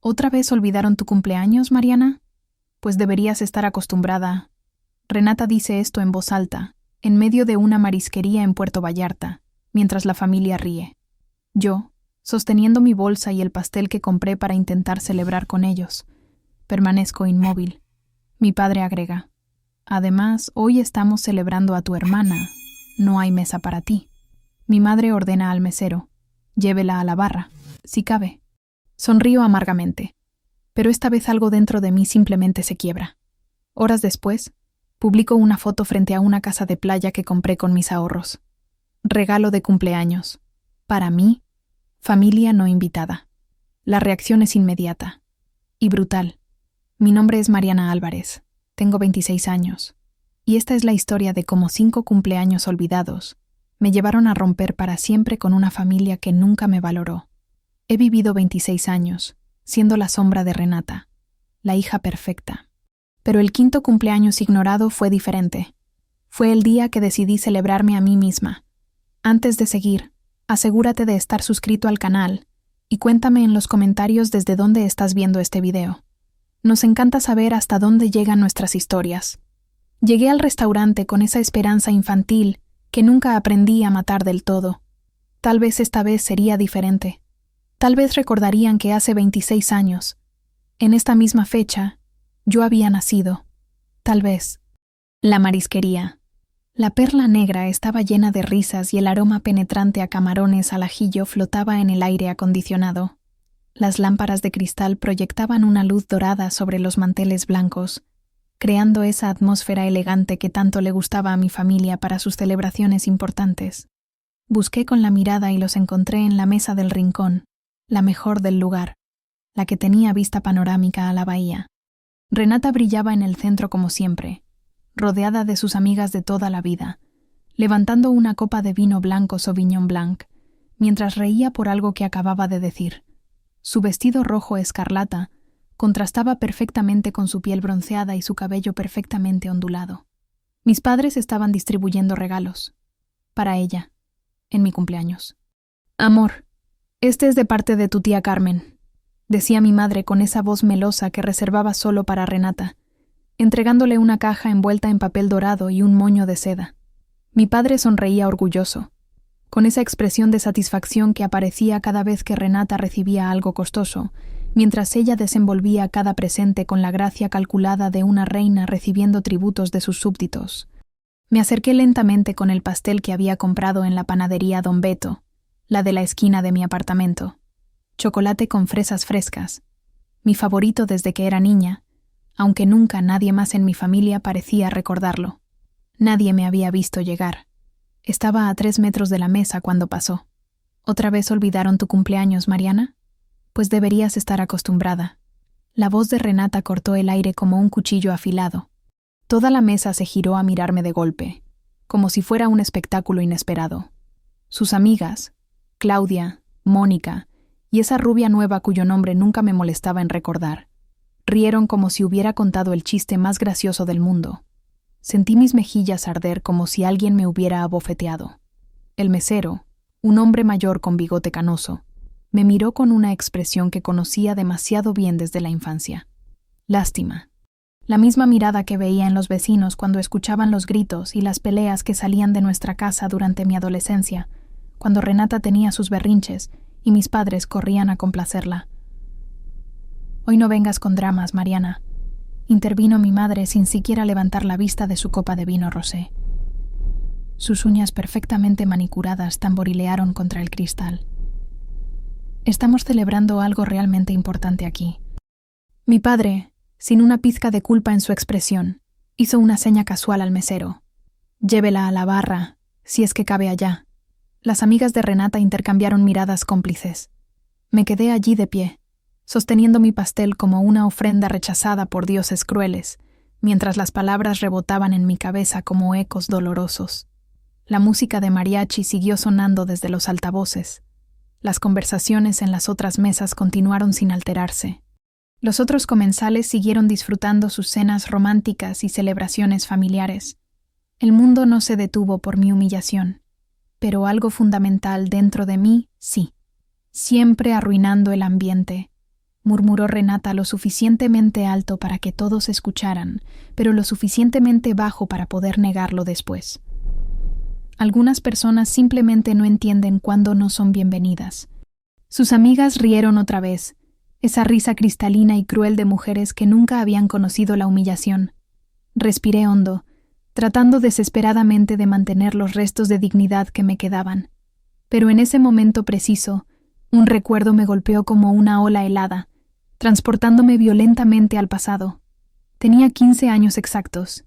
¿Otra vez olvidaron tu cumpleaños, Mariana? Pues deberías estar acostumbrada. Renata dice esto en voz alta, en medio de una marisquería en Puerto Vallarta, mientras la familia ríe. Yo, sosteniendo mi bolsa y el pastel que compré para intentar celebrar con ellos, permanezco inmóvil. Mi padre agrega: además, hoy estamos celebrando a tu hermana. No hay mesa para ti. Mi madre ordena al mesero: llévela a la barra, si cabe. Sonrío amargamente, pero esta vez algo dentro de mí simplemente se quiebra. Horas después, publico una foto frente a una casa de playa que compré con mis ahorros. Regalo de cumpleaños. Para mí, familia no invitada. La reacción es inmediata y brutal. Mi nombre es Mariana Álvarez, tengo 26 años, y esta es la historia de cómo 5 cumpleaños olvidados me llevaron a romper para siempre con una familia que nunca me valoró. He vivido 26 años, siendo la sombra de Renata, la hija perfecta. Pero el 5º cumpleaños ignorado fue diferente. Fue el día que decidí celebrarme a mí misma. Antes de seguir, asegúrate de estar suscrito al canal y cuéntame en los comentarios desde dónde estás viendo este video. Nos encanta saber hasta dónde llegan nuestras historias. Llegué al restaurante con esa esperanza infantil que nunca aprendí a matar del todo. Tal vez esta vez sería diferente. Tal vez recordarían que hace 26 años, en esta misma fecha, yo había nacido. Tal vez. La marisquería. La Perla Negra estaba llena de risas y el aroma penetrante a camarones al ajillo flotaba en el aire acondicionado. Las lámparas de cristal proyectaban una luz dorada sobre los manteles blancos, creando esa atmósfera elegante que tanto le gustaba a mi familia para sus celebraciones importantes. Busqué con la mirada y los encontré en la mesa del rincón, la mejor del lugar, la que tenía vista panorámica a la bahía. Renata brillaba en el centro como siempre, rodeada de sus amigas de toda la vida, levantando una copa de vino blanco Sauvignon Blanc, mientras reía por algo que acababa de decir. Su vestido rojo escarlata contrastaba perfectamente con su piel bronceada y su cabello perfectamente ondulado. Mis padres estaban distribuyendo regalos. Para ella, en mi cumpleaños. «Amor, este es de parte de tu tía Carmen», decía mi madre con esa voz melosa que reservaba solo para Renata, entregándole una caja envuelta en papel dorado y un moño de seda. Mi padre sonreía orgulloso, con esa expresión de satisfacción que aparecía cada vez que Renata recibía algo costoso, mientras ella desenvolvía cada presente con la gracia calculada de una reina recibiendo tributos de sus súbditos. Me acerqué lentamente con el pastel que había comprado en la panadería Don Beto, la de la esquina de mi apartamento. Chocolate con fresas frescas, mi favorito desde que era niña, aunque nunca nadie más en mi familia parecía recordarlo. Nadie me había visto llegar. Estaba a 3 metros de la mesa cuando pasó. ¿Otra vez olvidaron tu cumpleaños, Mariana? Pues deberías estar acostumbrada. La voz de Renata cortó el aire como un cuchillo afilado. Toda la mesa se giró a mirarme de golpe, como si fuera un espectáculo inesperado. Sus amigas, Claudia, Mónica y esa rubia nueva cuyo nombre nunca me molestaba en recordar, rieron como si hubiera contado el chiste más gracioso del mundo. Sentí mis mejillas arder como si alguien me hubiera abofeteado. El mesero, un hombre mayor con bigote canoso, me miró con una expresión que conocía demasiado bien desde la infancia. Lástima. La misma mirada que veía en los vecinos cuando escuchaban los gritos y las peleas que salían de nuestra casa durante mi adolescencia, cuando Renata tenía sus berrinches y mis padres corrían a complacerla. «Hoy no vengas con dramas, Mariana», intervino mi madre sin siquiera levantar la vista de su copa de vino rosé. Sus uñas perfectamente manicuradas tamborilearon contra el cristal. «Estamos celebrando algo realmente importante aquí». Mi padre, sin una pizca de culpa en su expresión, hizo una seña casual al mesero. «Llévela a la barra, si es que cabe allá». Las amigas de Renata intercambiaron miradas cómplices. Me quedé allí de pie, sosteniendo mi pastel como una ofrenda rechazada por dioses crueles, mientras las palabras rebotaban en mi cabeza como ecos dolorosos. La música de mariachi siguió sonando desde los altavoces. Las conversaciones en las otras mesas continuaron sin alterarse. Los otros comensales siguieron disfrutando sus cenas románticas y celebraciones familiares. El mundo no se detuvo por mi humillación, pero algo fundamental dentro de mí, sí, siempre arruinando el ambiente, murmuró Renata lo suficientemente alto para que todos escucharan, pero lo suficientemente bajo para poder negarlo después. Algunas personas simplemente no entienden cuándo no son bienvenidas. Sus amigas rieron otra vez, esa risa cristalina y cruel de mujeres que nunca habían conocido la humillación. Respiré hondo, tratando desesperadamente de mantener los restos de dignidad que me quedaban. Pero en ese momento preciso, un recuerdo me golpeó como una ola helada, transportándome violentamente al pasado. Tenía 15 años exactos.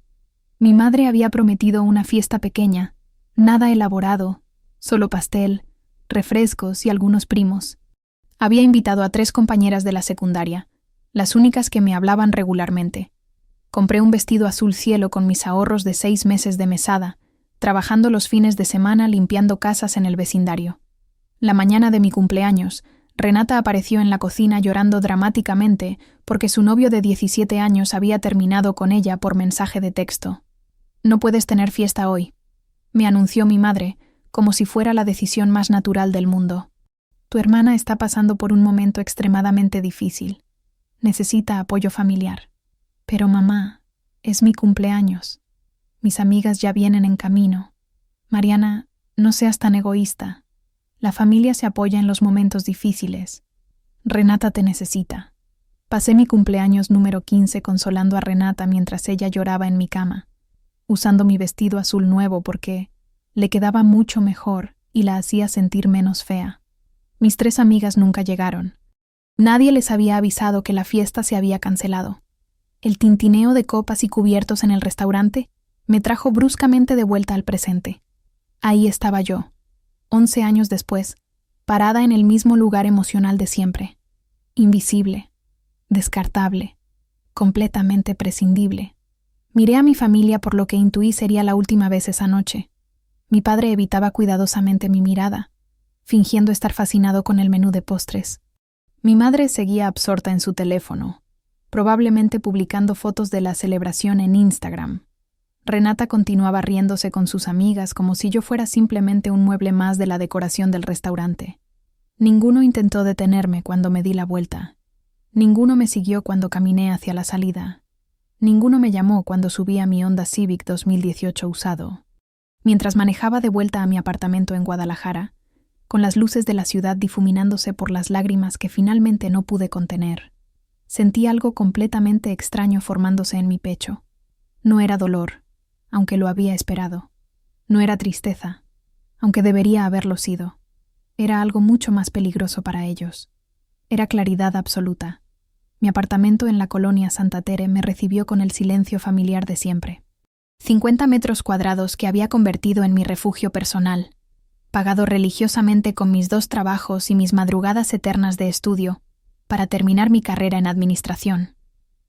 Mi madre había prometido una fiesta pequeña, nada elaborado, solo pastel, refrescos y algunos primos. Había invitado a 3 compañeras de la secundaria, las únicas que me hablaban regularmente. Compré un vestido azul cielo con mis ahorros de 6 meses de mesada, trabajando los fines de semana limpiando casas en el vecindario. La mañana de mi cumpleaños, Renata apareció en la cocina llorando dramáticamente porque su novio de 17 años había terminado con ella por mensaje de texto. «No puedes tener fiesta hoy», me anunció mi madre, como si fuera la decisión más natural del mundo. «Tu hermana está pasando por un momento extremadamente difícil. Necesita apoyo familiar». «Pero mamá, es mi cumpleaños. Mis amigas ya vienen en camino. Mariana, no seas tan egoísta. La familia se apoya en los momentos difíciles. Renata te necesita». Pasé mi cumpleaños número 15 consolando a Renata mientras ella lloraba en mi cama, usando mi vestido azul nuevo porque le quedaba mucho mejor y la hacía sentir menos fea. Mis 3 amigas nunca llegaron. Nadie les había avisado que la fiesta se había cancelado. El tintineo de copas y cubiertos en el restaurante me trajo bruscamente de vuelta al presente. Ahí estaba yo, 11 años después, parada en el mismo lugar emocional de siempre. Invisible, descartable, completamente prescindible. Miré a mi familia por lo que intuí sería la última vez esa noche. Mi padre evitaba cuidadosamente mi mirada, fingiendo estar fascinado con el menú de postres. Mi madre seguía absorta en su teléfono, probablemente publicando fotos de la celebración en Instagram. Renata continuaba riéndose con sus amigas como si yo fuera simplemente un mueble más de la decoración del restaurante. Ninguno intentó detenerme cuando me di la vuelta. Ninguno me siguió cuando caminé hacia la salida. Ninguno me llamó cuando subí a mi Honda Civic 2018 usado. Mientras manejaba de vuelta a mi apartamento en Guadalajara, con las luces de la ciudad difuminándose por las lágrimas que finalmente no pude contener, sentí algo completamente extraño formándose en mi pecho. No era dolor, aunque lo había esperado. No era tristeza, aunque debería haberlo sido. Era algo mucho más peligroso para ellos. Era claridad absoluta. Mi apartamento en la colonia Santa Tere me recibió con el silencio familiar de siempre. 50 metros cuadrados que había convertido en mi refugio personal, pagado religiosamente con mis 2 trabajos y mis madrugadas eternas de estudio, para terminar mi carrera en administración.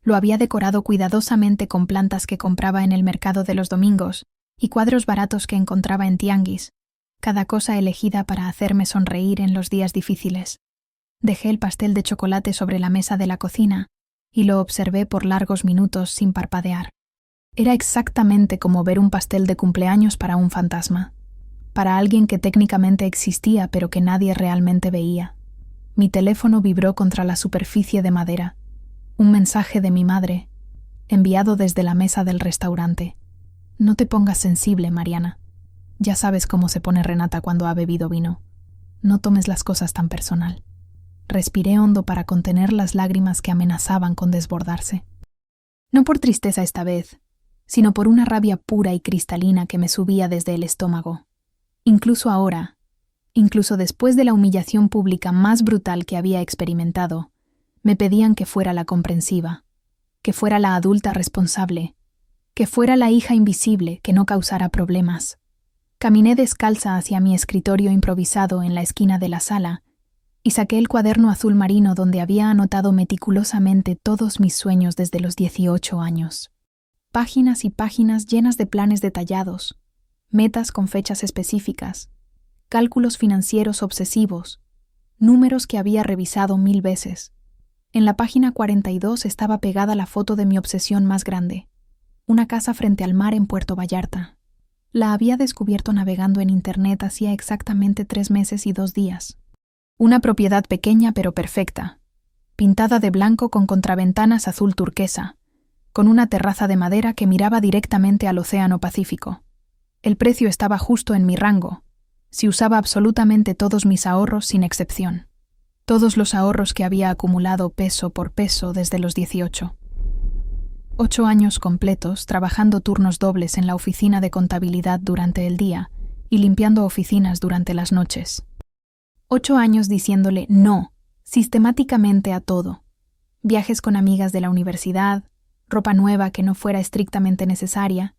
Lo había decorado cuidadosamente con plantas que compraba en el mercado de los domingos y cuadros baratos que encontraba en tianguis, cada cosa elegida para hacerme sonreír en los días difíciles. Dejé el pastel de chocolate sobre la mesa de la cocina y lo observé por largos minutos sin parpadear. Era exactamente como ver un pastel de cumpleaños para un fantasma, para alguien que técnicamente existía pero que nadie realmente veía. Mi teléfono vibró contra la superficie de madera. Un mensaje de mi madre, enviado desde la mesa del restaurante. «No te pongas sensible, Mariana. Ya sabes cómo se pone Renata cuando ha bebido vino. No tomes las cosas tan personal». Respiré hondo para contener las lágrimas que amenazaban con desbordarse. No por tristeza esta vez, sino por una rabia pura y cristalina que me subía desde el estómago. Incluso ahora, incluso después de la humillación pública más brutal que había experimentado, me pedían que fuera la comprensiva, que fuera la adulta responsable, que fuera la hija invisible que no causara problemas. Caminé descalza hacia mi escritorio improvisado en la esquina de la sala y saqué el cuaderno azul marino donde había anotado meticulosamente todos mis sueños desde los 18 años. Páginas y páginas llenas de planes detallados, metas con fechas específicas, cálculos financieros obsesivos, números que había revisado 1000 veces. En la página 42 estaba pegada la foto de mi obsesión más grande, una casa frente al mar en Puerto Vallarta. La había descubierto navegando en internet hacía exactamente 3 meses y 2 días. Una propiedad pequeña pero perfecta pintada de blanco con contraventanas azul turquesa, con una terraza de madera que miraba directamente al Océano Pacífico. El precio estaba justo en mi rango, si usaba absolutamente todos mis ahorros sin excepción. Todos los ahorros que había acumulado peso por peso desde los 18. 8 años completos trabajando turnos dobles en la oficina de contabilidad durante el día y limpiando oficinas durante las noches. 8 años diciéndole no, sistemáticamente a todo. Viajes con amigas de la universidad, ropa nueva que no fuera estrictamente necesaria,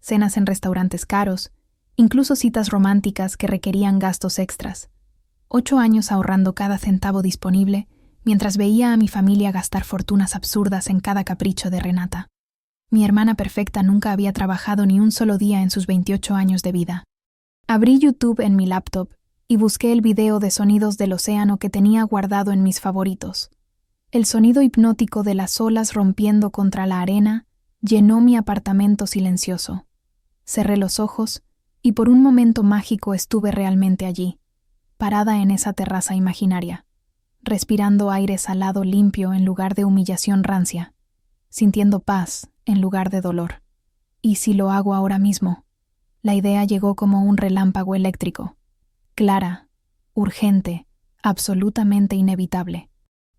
cenas en restaurantes caros, incluso citas románticas que requerían gastos extras. 8 años ahorrando cada centavo disponible, mientras veía a mi familia gastar fortunas absurdas en cada capricho de Renata. Mi hermana perfecta nunca había trabajado ni un solo día en sus 28 años de vida. Abrí YouTube en mi laptop y busqué el video de sonidos del océano que tenía guardado en mis favoritos. El sonido hipnótico de las olas rompiendo contra la arena llenó mi apartamento silencioso. Cerré los ojos y por un momento mágico estuve realmente allí, parada en esa terraza imaginaria, respirando aire salado limpio en lugar de humillación rancia, sintiendo paz en lugar de dolor. ¿Y si lo hago ahora mismo? La idea llegó como un relámpago eléctrico, clara, urgente, absolutamente inevitable.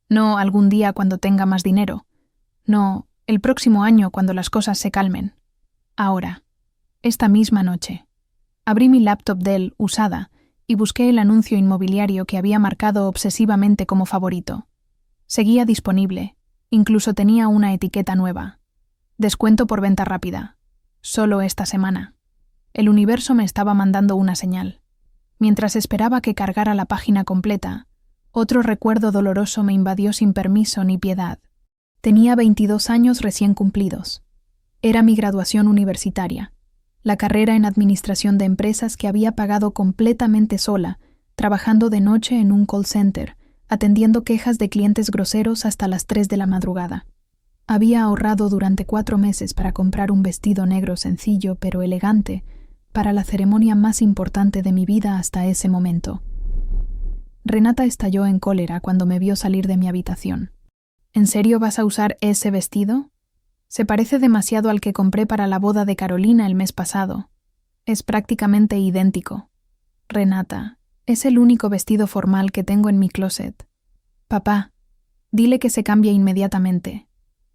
No algún día cuando tenga más dinero. No, el próximo año cuando las cosas se calmen. Ahora, esta misma noche. Abrí mi laptop Dell usada y busqué el anuncio inmobiliario que había marcado obsesivamente como favorito. Seguía disponible, incluso tenía una etiqueta nueva. Descuento por venta rápida. Solo esta semana. El universo me estaba mandando una señal. Mientras esperaba que cargara la página completa, otro recuerdo doloroso me invadió sin permiso ni piedad. Tenía 22 años recién cumplidos. Era mi graduación universitaria, la carrera en administración de empresas que había pagado completamente sola, trabajando de noche en un call center, atendiendo quejas de clientes groseros hasta las 3 de la madrugada. Había ahorrado durante 4 meses para comprar un vestido negro sencillo pero elegante, para la ceremonia más importante de mi vida hasta ese momento. Renata estalló en cólera cuando me vio salir de mi habitación. ¿En serio vas a usar ese vestido? Se parece demasiado al que compré para la boda de Carolina el mes pasado. Es prácticamente idéntico. Renata, es el único vestido formal que tengo en mi closet. Papá, dile que se cambie inmediatamente.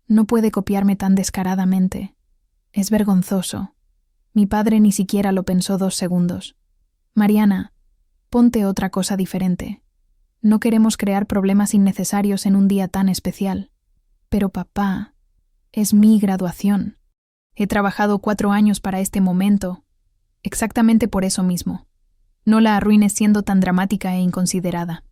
No puede copiarme tan descaradamente. Es vergonzoso. Mi padre ni siquiera lo pensó 2 segundos. Mariana, ponte otra cosa diferente. No queremos crear problemas innecesarios en un día tan especial. Pero papá, es mi graduación. He trabajado 4 años para este momento. Exactamente por eso mismo. No la arruines siendo tan dramática e inconsiderada.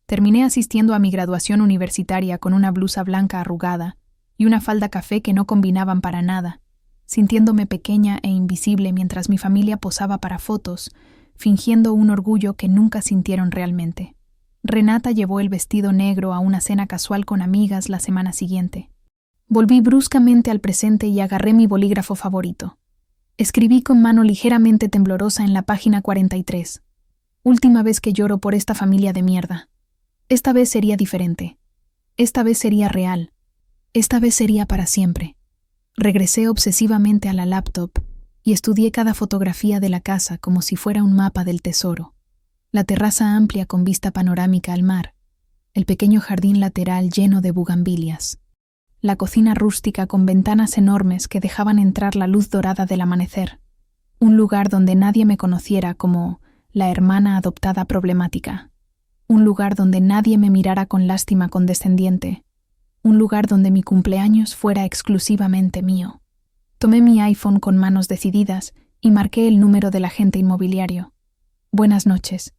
Terminé asistiendo a mi graduación universitaria con una blusa blanca arrugada y una falda café que no combinaban para nada, sintiéndome pequeña e invisible mientras mi familia posaba para fotos, fingiendo un orgullo que nunca sintieron realmente. Renata llevó el vestido negro a una cena casual con amigas la semana siguiente. Volví bruscamente al presente y agarré mi bolígrafo favorito. Escribí con mano ligeramente temblorosa en la página 43. Última vez que lloro por esta familia de mierda. Esta vez sería diferente. Esta vez sería real. Esta vez sería para siempre. Regresé obsesivamente a la laptop y estudié cada fotografía de la casa como si fuera un mapa del tesoro. La terraza amplia con vista panorámica al mar, el pequeño jardín lateral lleno de bugambilias, la cocina rústica con ventanas enormes que dejaban entrar la luz dorada del amanecer, un lugar donde nadie me conociera como la hermana adoptada problemática, un lugar donde nadie me mirara con lástima condescendiente, un lugar donde mi cumpleaños fuera exclusivamente mío. Tomé mi iPhone con manos decididas y marqué el número del agente inmobiliario. Buenas noches.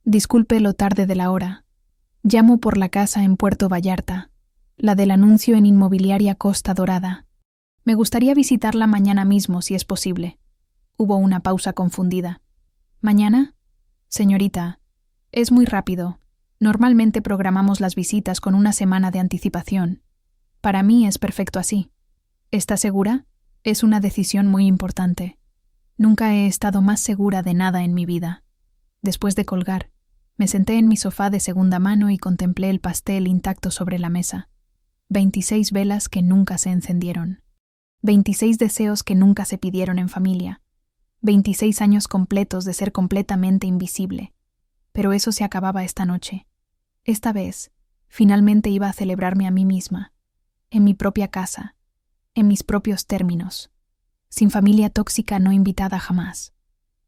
Disculpe lo tarde de la hora. Llamo por la casa en Puerto Vallarta, la del anuncio en Inmobiliaria Costa Dorada. Me gustaría visitarla mañana mismo, si es posible. Hubo una pausa confundida. ¿Mañana? Señorita, es muy rápido. Normalmente programamos las visitas con una semana de anticipación. Para mí es perfecto así. ¿Está segura? Es una decisión muy importante. Nunca he estado más segura de nada en mi vida. Después de colgar, Me senté en mi sofá de segunda mano y contemplé el pastel intacto sobre la mesa. 26 velas que nunca se encendieron. 26 deseos que nunca se pidieron en familia. 26 años completos de ser completamente invisible. Pero eso se acababa esta noche. Esta vez, finalmente iba a celebrarme a mí misma, en mi propia casa, en mis propios términos, sin familia tóxica no invitada jamás.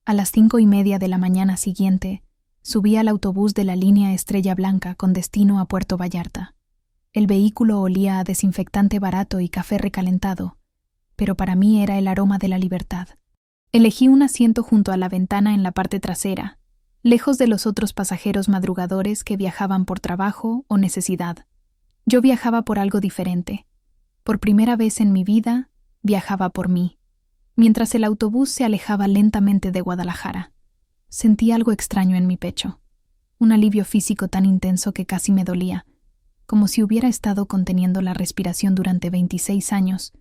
A las 5:30 de la mañana siguiente, subí al autobús de la línea Estrella Blanca con destino a Puerto Vallarta. El vehículo olía a desinfectante barato y café recalentado, pero para mí era el aroma de la libertad. Elegí un asiento junto a la ventana en la parte trasera, lejos de los otros pasajeros madrugadores que viajaban por trabajo o necesidad. Yo viajaba por algo diferente. Por primera vez en mi vida, viajaba por mí. Mientras el autobús se alejaba lentamente de Guadalajara, sentí algo extraño en mi pecho, un alivio físico tan intenso que casi me dolía, como si hubiera estado conteniendo la respiración durante 26 años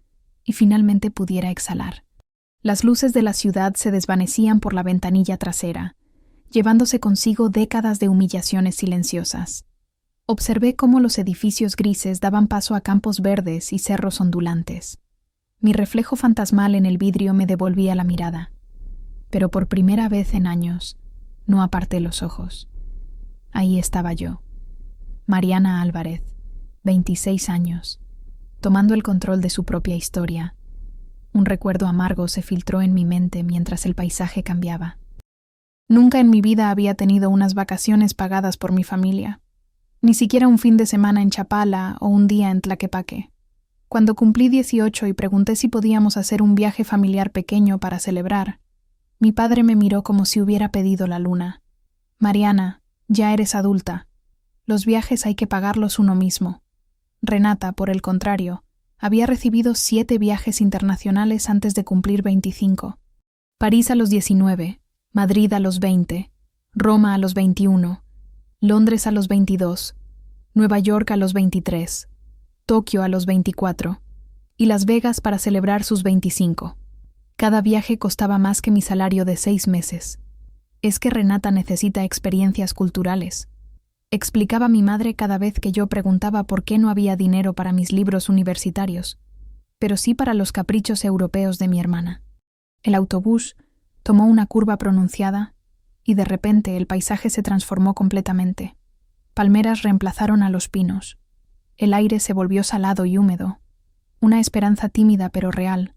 y finalmente pudiera exhalar. Las luces de la ciudad se desvanecían por la ventanilla trasera, llevándose consigo décadas de humillaciones silenciosas. Observé cómo los edificios grises daban paso a campos verdes y cerros ondulantes. Mi reflejo fantasmal en el vidrio me devolvía la mirada, pero por primera vez en años no aparté los ojos. Ahí estaba yo, Mariana Álvarez, 26 años, tomando el control de su propia historia. Un recuerdo amargo se filtró en mi mente mientras el paisaje cambiaba. Nunca en mi vida había tenido unas vacaciones pagadas por mi familia, ni siquiera un fin de semana en Chapala o un día en Tlaquepaque. Cuando cumplí 18 y pregunté si podíamos hacer un viaje familiar pequeño para celebrar, mi padre me miró como si hubiera pedido la luna. Mariana, ya eres adulta. Los viajes hay que pagarlos uno mismo. Renata, por el contrario, había recibido 7 viajes internacionales antes de cumplir 25. París a los 19, Madrid a los 20, Roma a los 21, Londres a los 22, Nueva York a los 23, Tokio a los 24 y Las Vegas para celebrar sus 25. Cada viaje costaba más que mi salario de 6 meses. Es que Renata necesita experiencias culturales, explicaba mi madre cada vez que yo preguntaba por qué no había dinero para mis libros universitarios, pero sí para los caprichos europeos de mi hermana. El autobús tomó una curva pronunciada y de repente el paisaje se transformó completamente. Palmeras reemplazaron a los pinos. El aire se volvió salado y húmedo. Una esperanza tímida pero real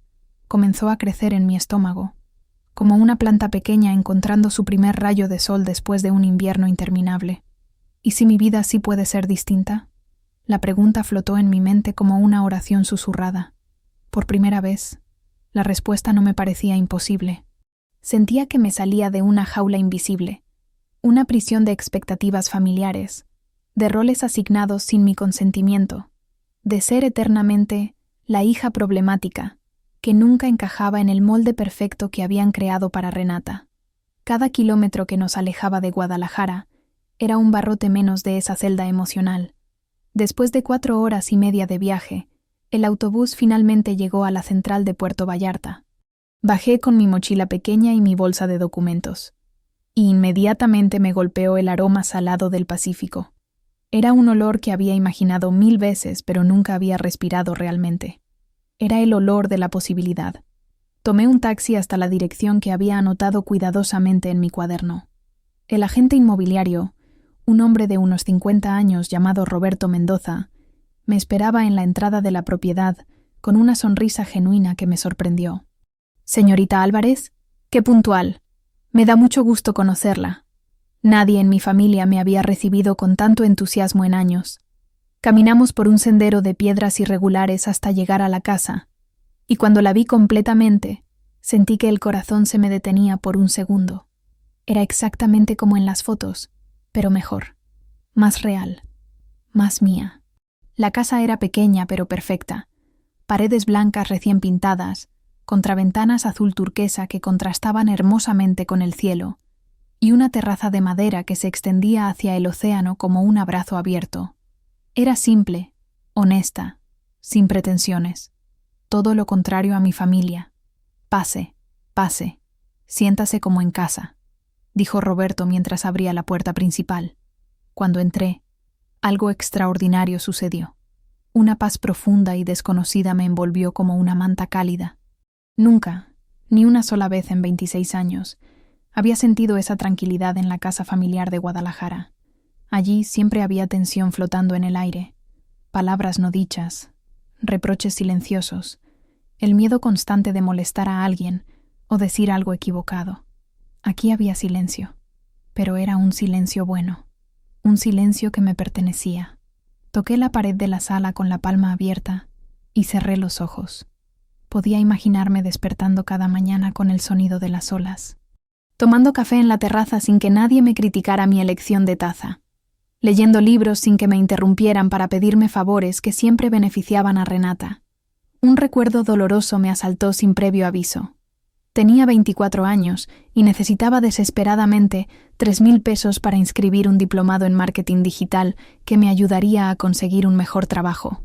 comenzó a crecer en mi estómago, como una planta pequeña encontrando su primer rayo de sol después de un invierno interminable. ¿Y si mi vida sí puede ser distinta? La pregunta flotó en mi mente como una oración susurrada. Por primera vez, la respuesta no me parecía imposible. Sentía que me salía de una jaula invisible, una prisión de expectativas familiares, de roles asignados sin mi consentimiento, de ser eternamente la hija problemática, que nunca encajaba en el molde perfecto que habían creado para Renata. Cada kilómetro que nos alejaba de Guadalajara era un barrote menos de esa celda emocional. Después de 4 horas y media de viaje, el autobús finalmente llegó a la central de Puerto Vallarta. Bajé con mi mochila pequeña y mi bolsa de documentos, y inmediatamente me golpeó el aroma salado del Pacífico. Era un olor que había imaginado 1000 veces, pero nunca había respirado realmente. Era el olor de la posibilidad. Tomé un taxi hasta la dirección que había anotado cuidadosamente en mi cuaderno. El agente inmobiliario, un hombre de unos 50 años llamado Roberto Mendoza, me esperaba en la entrada de la propiedad con una sonrisa genuina que me sorprendió. «Señorita Álvarez, qué puntual. Me da mucho gusto conocerla. Nadie en mi familia me había recibido con tanto entusiasmo en años. Caminamos por un sendero de piedras irregulares hasta llegar a la casa, y cuando la vi completamente, sentí que el corazón se me detenía por un segundo. Era exactamente como en las fotos, pero mejor, más real, más mía. La casa era pequeña pero perfecta, paredes blancas recién pintadas, contraventanas azul turquesa que contrastaban hermosamente con el cielo, y una terraza de madera que se extendía hacia el océano como un abrazo abierto. Era simple, honesta, sin pretensiones. Todo lo contrario a mi familia. Pase, pase, siéntase como en casa. dijo Roberto mientras abría la puerta principal. Cuando entré, algo extraordinario sucedió. Una paz profunda y desconocida me envolvió como una manta cálida. Nunca, ni una sola vez en 26 años, había sentido esa tranquilidad en la casa familiar de Guadalajara. Allí siempre había tensión flotando en el aire, palabras no dichas, reproches silenciosos, el miedo constante de molestar a alguien o decir algo equivocado. Aquí había silencio, pero era un silencio bueno, un silencio que me pertenecía. Toqué la pared de la sala con la palma abierta y cerré los ojos. Podía imaginarme despertando cada mañana con el sonido de las olas, tomando café en la terraza sin que nadie me criticara mi elección de taza, leyendo libros sin que me interrumpieran para pedirme favores que siempre beneficiaban a Renata. Un recuerdo doloroso me asaltó sin previo aviso. Tenía 24 años y necesitaba desesperadamente 3.000 pesos para inscribir un diplomado en marketing digital que me ayudaría a conseguir un mejor trabajo.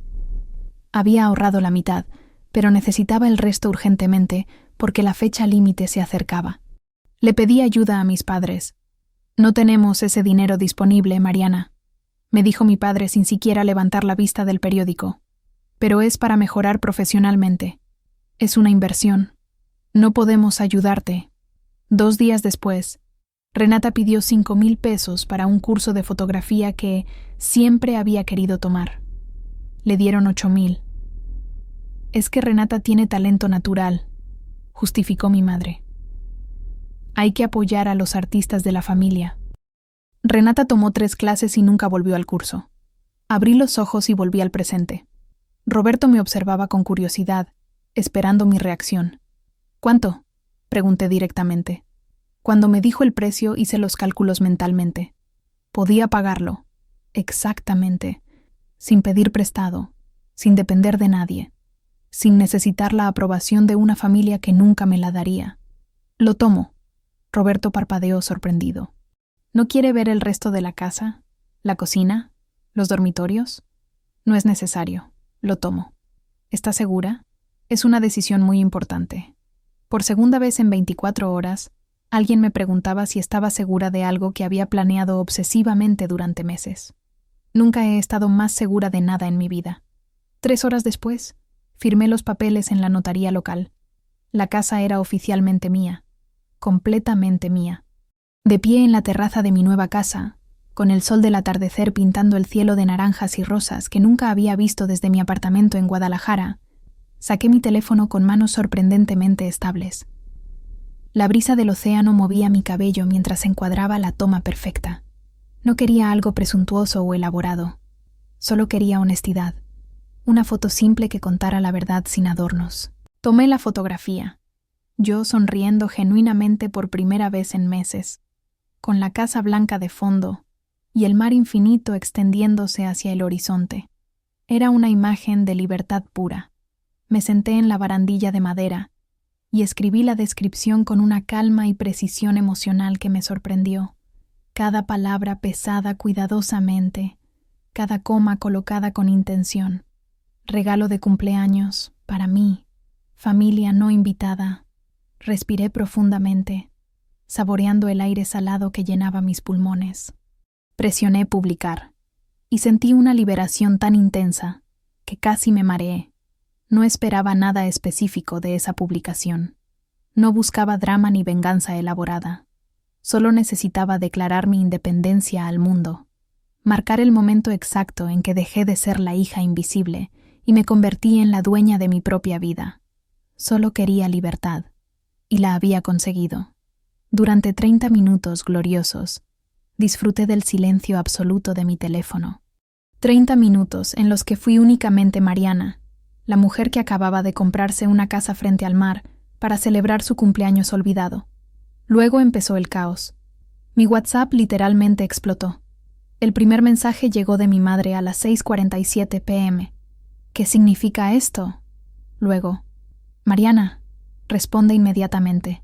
Había ahorrado la mitad, pero necesitaba el resto urgentemente porque la fecha límite se acercaba. Le pedí ayuda a mis padres. «No tenemos ese dinero disponible, Mariana», me dijo mi padre sin siquiera levantar la vista del periódico. «Pero es para mejorar profesionalmente. Es una inversión. No podemos ayudarte». 2 días después, Renata pidió 5.000 pesos para un curso de fotografía que siempre había querido tomar. Le dieron 8.000. «Es que Renata tiene talento natural», justificó mi madre. «Hay que apoyar a los artistas de la familia». Renata tomó 3 clases y nunca volvió al curso. Abrí los ojos y volví al presente. Roberto me observaba con curiosidad, esperando mi reacción. «¿Cuánto?», pregunté directamente. Cuando me dijo el precio, hice los cálculos mentalmente. Podía pagarlo, exactamente, sin pedir prestado, sin depender de nadie, sin necesitar la aprobación de una familia que nunca me la daría. «Lo tomo», Roberto parpadeó sorprendido. «¿No quiere ver el resto de la casa? ¿La cocina? ¿Los dormitorios?» «No es necesario. Lo tomo». «¿Está segura? Es una decisión muy importante». Por segunda vez en 24 horas, alguien me preguntaba si estaba segura de algo que había planeado obsesivamente durante meses. Nunca he estado más segura de nada en mi vida. 3 horas después, firmé los papeles en la notaría local. La casa era oficialmente mía, completamente mía. De pie en la terraza de mi nueva casa, con el sol del atardecer pintando el cielo de naranjas y rosas que nunca había visto desde mi apartamento en Guadalajara, saqué mi teléfono con manos sorprendentemente estables. La brisa del océano movía mi cabello mientras encuadraba la toma perfecta. No quería algo presuntuoso o elaborado. Solo quería honestidad. Una foto simple que contara la verdad sin adornos. Tomé la fotografía. Yo sonriendo genuinamente por primera vez en meses, con la casa blanca de fondo y el mar infinito extendiéndose hacia el horizonte. Era una imagen de libertad pura. Me senté en la barandilla de madera y escribí la descripción con una calma y precisión emocional que me sorprendió. Cada palabra pesada cuidadosamente, cada coma colocada con intención. Regalo de cumpleaños, para mí, familia no invitada. Respiré profundamente, saboreando el aire salado que llenaba mis pulmones. Presioné publicar y sentí una liberación tan intensa que casi me mareé. No esperaba nada específico de esa publicación. No buscaba drama ni venganza elaborada. Solo necesitaba declarar mi independencia al mundo, marcar el momento exacto en que dejé de ser la hija invisible y me convertí en la dueña de mi propia vida. Solo quería libertad, y la había conseguido. Durante 30 minutos gloriosos, disfruté del silencio absoluto de mi teléfono. 30 minutos en los que fui únicamente Mariana, la mujer que acababa de comprarse una casa frente al mar para celebrar su cumpleaños olvidado. Luego empezó el caos. Mi WhatsApp literalmente explotó. El primer mensaje llegó de mi madre a las 6:47 p.m. ¿Qué significa esto? Luego, Mariana, responde inmediatamente.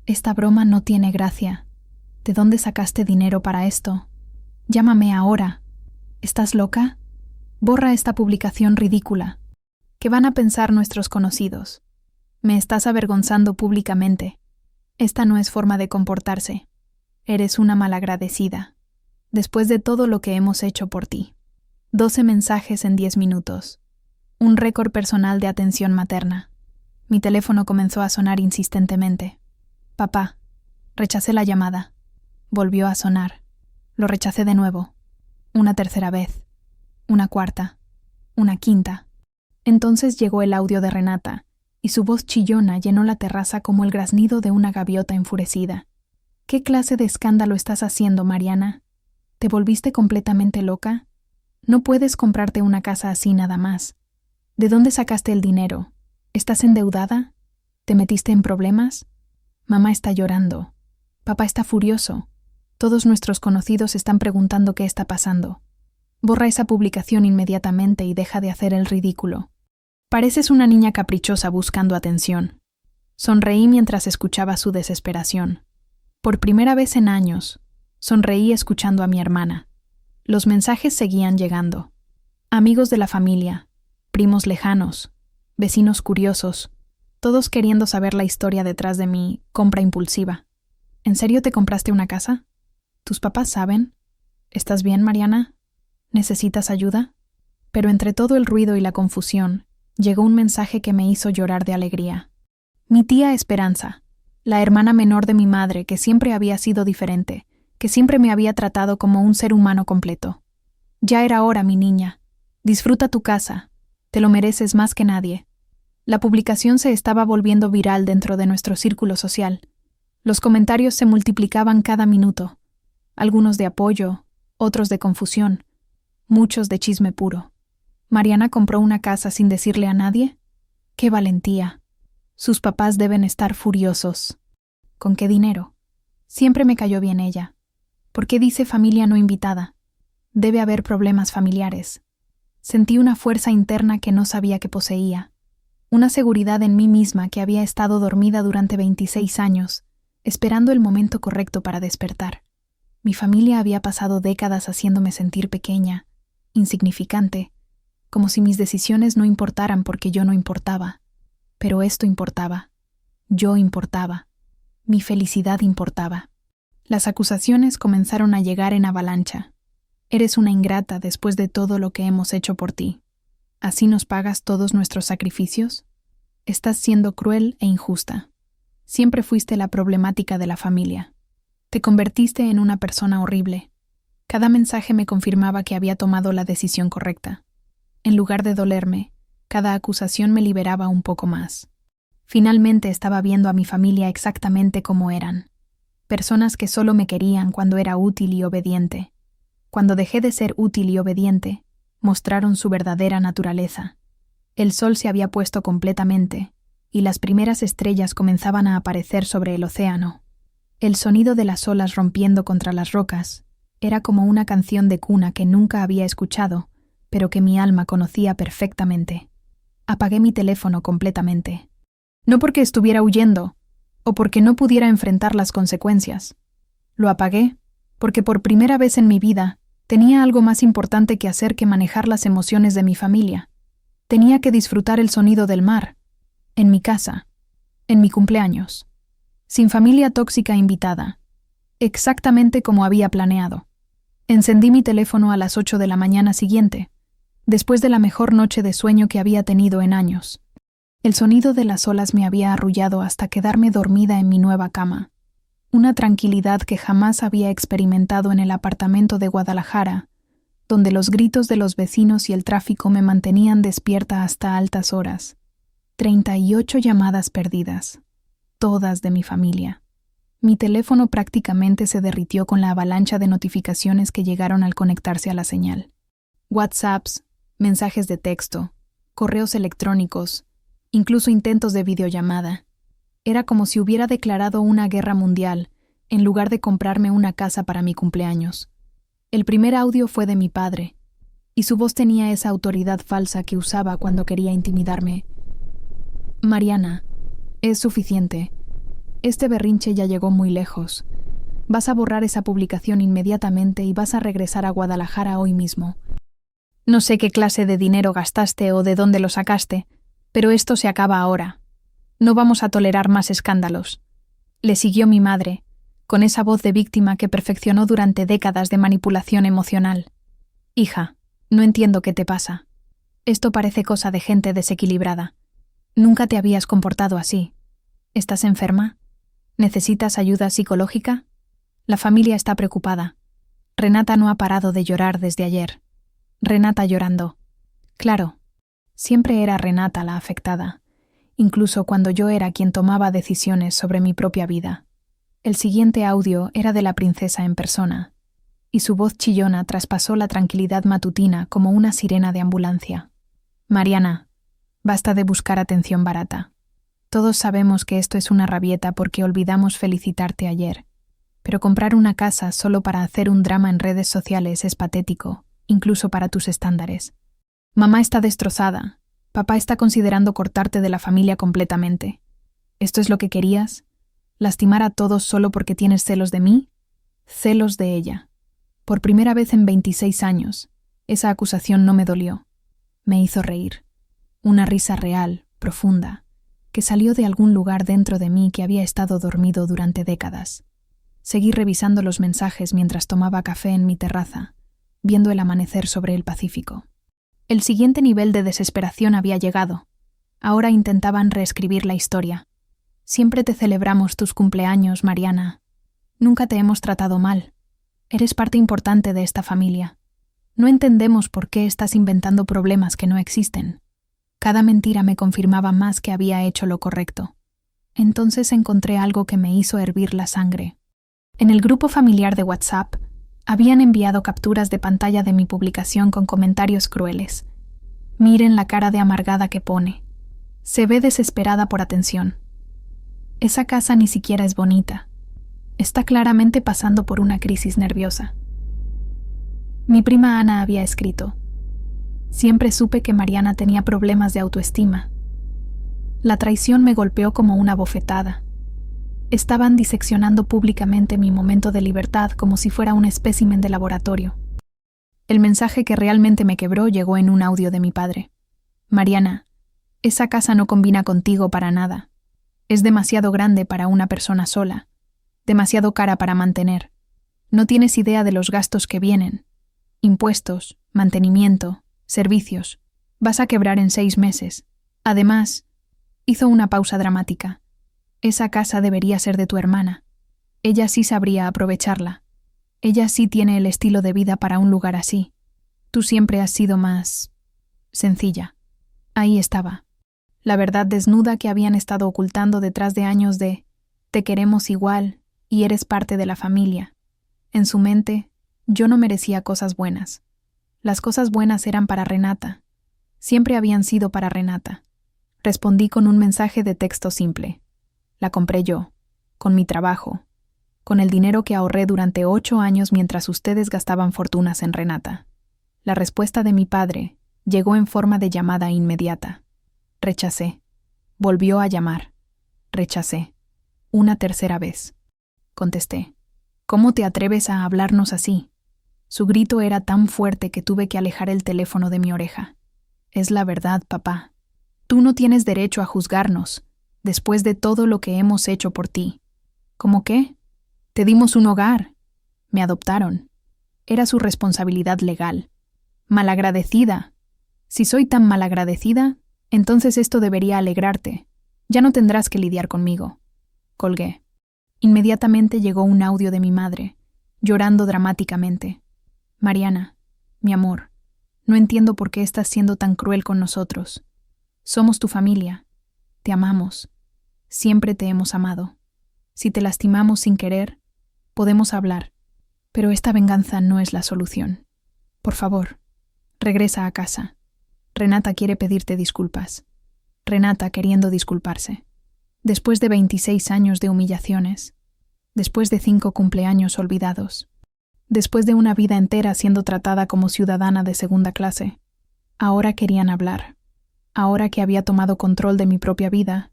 Esta broma no tiene gracia. ¿De dónde sacaste dinero para esto? Llámame ahora. ¿Estás loca? Borra esta publicación ridícula. ¿Qué van a pensar nuestros conocidos? Me estás avergonzando públicamente. Esta no es forma de comportarse. Eres una malagradecida, después de todo lo que hemos hecho por ti. 12 mensajes en 10 minutos. Un récord personal de atención materna. Mi teléfono comenzó a sonar insistentemente. Papá. Rechacé la llamada. Volvió a sonar. Lo rechacé de nuevo. Una tercera vez. Una cuarta. Una quinta. Entonces llegó el audio de Renata, y su voz chillona llenó la terraza como el graznido de una gaviota enfurecida. ¿Qué clase de escándalo estás haciendo, Mariana? ¿Te volviste completamente loca? No puedes comprarte una casa así nada más. ¿De dónde sacaste el dinero? ¿Estás endeudada? ¿Te metiste en problemas? Mamá está llorando. Papá está furioso. Todos nuestros conocidos están preguntando qué está pasando. Borra esa publicación inmediatamente y deja de hacer el ridículo. Pareces una niña caprichosa buscando atención. Sonreí mientras escuchaba su desesperación. Por primera vez en años, sonreí escuchando a mi hermana. Los mensajes seguían llegando. Amigos de la familia, primos lejanos, vecinos curiosos, todos queriendo saber la historia detrás de mi compra impulsiva. ¿En serio te compraste una casa? ¿Tus papás saben? ¿Estás bien, Mariana? ¿Necesitas ayuda? Pero entre todo el ruido y la confusión, llegó un mensaje que me hizo llorar de alegría. Mi tía Esperanza, la hermana menor de mi madre, que siempre había sido diferente, que siempre me había tratado como un ser humano completo. Ya era hora, mi niña. Disfruta tu casa. Te lo mereces más que nadie. La publicación se estaba volviendo viral dentro de nuestro círculo social. Los comentarios se multiplicaban cada minuto. Algunos de apoyo, otros de confusión, muchos de chisme puro. ¿Mariana compró una casa sin decirle a nadie? ¡Qué valentía! Sus papás deben estar furiosos. ¿Con qué dinero? Siempre me cayó bien ella. ¿Por qué dice familia no invitada? Debe haber problemas familiares. Sentí una fuerza interna que no sabía que poseía. Una seguridad en mí misma que había estado dormida durante 26 años, esperando el momento correcto para despertar. Mi familia había pasado décadas haciéndome sentir pequeña, insignificante, como si mis decisiones no importaran porque yo no importaba. Pero esto importaba. Yo importaba. Mi felicidad importaba. Las acusaciones comenzaron a llegar en avalancha. Eres una ingrata después de todo lo que hemos hecho por ti. ¿Así nos pagas todos nuestros sacrificios? Estás siendo cruel e injusta. Siempre fuiste la problemática de la familia. Te convertiste en una persona horrible. Cada mensaje me confirmaba que había tomado la decisión correcta. En lugar de dolerme, cada acusación me liberaba un poco más. Finalmente estaba viendo a mi familia exactamente como eran. Personas que solo me querían cuando era útil y obediente. Cuando dejé de ser útil y obediente, mostraron su verdadera naturaleza. El sol se había puesto completamente, y las primeras estrellas comenzaban a aparecer sobre el océano. El sonido de las olas rompiendo contra las rocas era como una canción de cuna que nunca había escuchado, pero que mi alma conocía perfectamente. Apagué mi teléfono completamente. No porque estuviera huyendo, o porque no pudiera enfrentar las consecuencias. Lo apagué porque por primera vez en mi vida tenía algo más importante que hacer que manejar las emociones de mi familia. Tenía que disfrutar el sonido del mar, en mi casa, en mi cumpleaños, sin familia tóxica invitada, exactamente como había planeado. Encendí mi teléfono a las 8 de la mañana siguiente, después de la mejor noche de sueño que había tenido en años. El sonido de las olas me había arrullado hasta quedarme dormida en mi nueva cama. Una tranquilidad que jamás había experimentado en el apartamento de Guadalajara, donde los gritos de los vecinos y el tráfico me mantenían despierta hasta altas horas. 38 llamadas perdidas, todas de mi familia. Mi teléfono prácticamente se derritió con la avalancha de notificaciones que llegaron al conectarse a la señal. WhatsApps, mensajes de texto, correos electrónicos, incluso intentos de videollamada. Era como si hubiera declarado una guerra mundial, en lugar de comprarme una casa para mi cumpleaños. El primer audio fue de mi padre, y su voz tenía esa autoridad falsa que usaba cuando quería intimidarme. Mariana, es suficiente. Este berrinche ya llegó muy lejos. Vas a borrar esa publicación inmediatamente y vas a regresar a Guadalajara hoy mismo. No sé qué clase de dinero gastaste o de dónde lo sacaste, pero esto se acaba ahora. No vamos a tolerar más escándalos. Le siguió mi madre, con esa voz de víctima que perfeccionó durante décadas de manipulación emocional. Hija, no entiendo qué te pasa. Esto parece cosa de gente desequilibrada. Nunca te habías comportado así. ¿Estás enferma? ¿Necesitas ayuda psicológica? La familia está preocupada. Renata no ha parado de llorar desde ayer. Renata llorando. Claro, siempre era Renata la afectada, incluso cuando yo era quien tomaba decisiones sobre mi propia vida. El siguiente audio era de la princesa en persona, y su voz chillona traspasó la tranquilidad matutina como una sirena de ambulancia. Mariana, basta de buscar atención barata. Todos sabemos que esto es una rabieta porque olvidamos felicitarte ayer, pero comprar una casa solo para hacer un drama en redes sociales es patético, incluso para tus estándares. Mamá está destrozada. Papá está considerando cortarte de la familia completamente. ¿Esto es lo que querías? ¿Lastimar a todos solo porque tienes celos de mí? Celos de ella. Por primera vez en 26 años, esa acusación no me dolió. Me hizo reír. Una risa real, profunda, que salió de algún lugar dentro de mí que había estado dormido durante décadas. Seguí revisando los mensajes mientras tomaba café en mi terraza, viendo el amanecer sobre el Pacífico. El siguiente nivel de desesperación había llegado. Ahora intentaban reescribir la historia. Siempre te celebramos tus cumpleaños, Mariana. Nunca te hemos tratado mal. Eres parte importante de esta familia. No entendemos por qué estás inventando problemas que no existen. Cada mentira me confirmaba más que había hecho lo correcto. Entonces encontré algo que me hizo hervir la sangre. En el grupo familiar de WhatsApp, habían enviado capturas de pantalla de mi publicación con comentarios crueles. Miren la cara de amargada que pone. Se ve desesperada por atención. Esa casa ni siquiera es bonita. Está claramente pasando por una crisis nerviosa. Mi prima Ana había escrito: siempre supe que Mariana tenía problemas de autoestima. La traición me golpeó como una bofetada. Estaban diseccionando públicamente mi momento de libertad como si fuera un espécimen de laboratorio. El mensaje que realmente me quebró llegó en un audio de mi padre. Mariana, esa casa no combina contigo para nada. Es demasiado grande para una persona sola, demasiado cara para mantener. No tienes idea de los gastos que vienen. Impuestos, mantenimiento, servicios. Vas a quebrar en 6 meses. Además, hizo una pausa dramática. Esa casa debería ser de tu hermana. Ella sí sabría aprovecharla. Ella sí tiene el estilo de vida para un lugar así. Tú siempre has sido más sencilla. Ahí estaba. La verdad desnuda que habían estado ocultando detrás de años de te queremos igual y eres parte de la familia. En su mente, yo no merecía cosas buenas. Las cosas buenas eran para Renata. Siempre habían sido para Renata. Respondí con un mensaje de texto simple. La compré yo, con mi trabajo, con el dinero que ahorré durante 8 años mientras ustedes gastaban fortunas en Renata. La respuesta de mi padre llegó en forma de llamada inmediata. Rechacé. Volvió a llamar. Rechacé. Una tercera vez. Contesté. ¿Cómo te atreves a hablarnos así? Su grito era tan fuerte que tuve que alejar el teléfono de mi oreja. Es la verdad, papá. Tú no tienes derecho a juzgarnos, después de todo lo que hemos hecho por ti. ¿Cómo qué? Te dimos un hogar. Me adoptaron. Era su responsabilidad legal. Malagradecida. Si soy tan malagradecida, entonces esto debería alegrarte. Ya no tendrás que lidiar conmigo. Colgué. Inmediatamente llegó un audio de mi madre, llorando dramáticamente. Mariana, mi amor, no entiendo por qué estás siendo tan cruel con nosotros. Somos tu familia. Te amamos. Siempre te hemos amado. Si te lastimamos sin querer, podemos hablar. Pero esta venganza no es la solución. Por favor, regresa a casa. Renata quiere pedirte disculpas. Renata queriendo disculparse. Después de 26 años de humillaciones. Después de 5 cumpleaños olvidados. Después de una vida entera siendo tratada como ciudadana de segunda clase. Ahora querían hablar. Ahora que había tomado control de mi propia vida,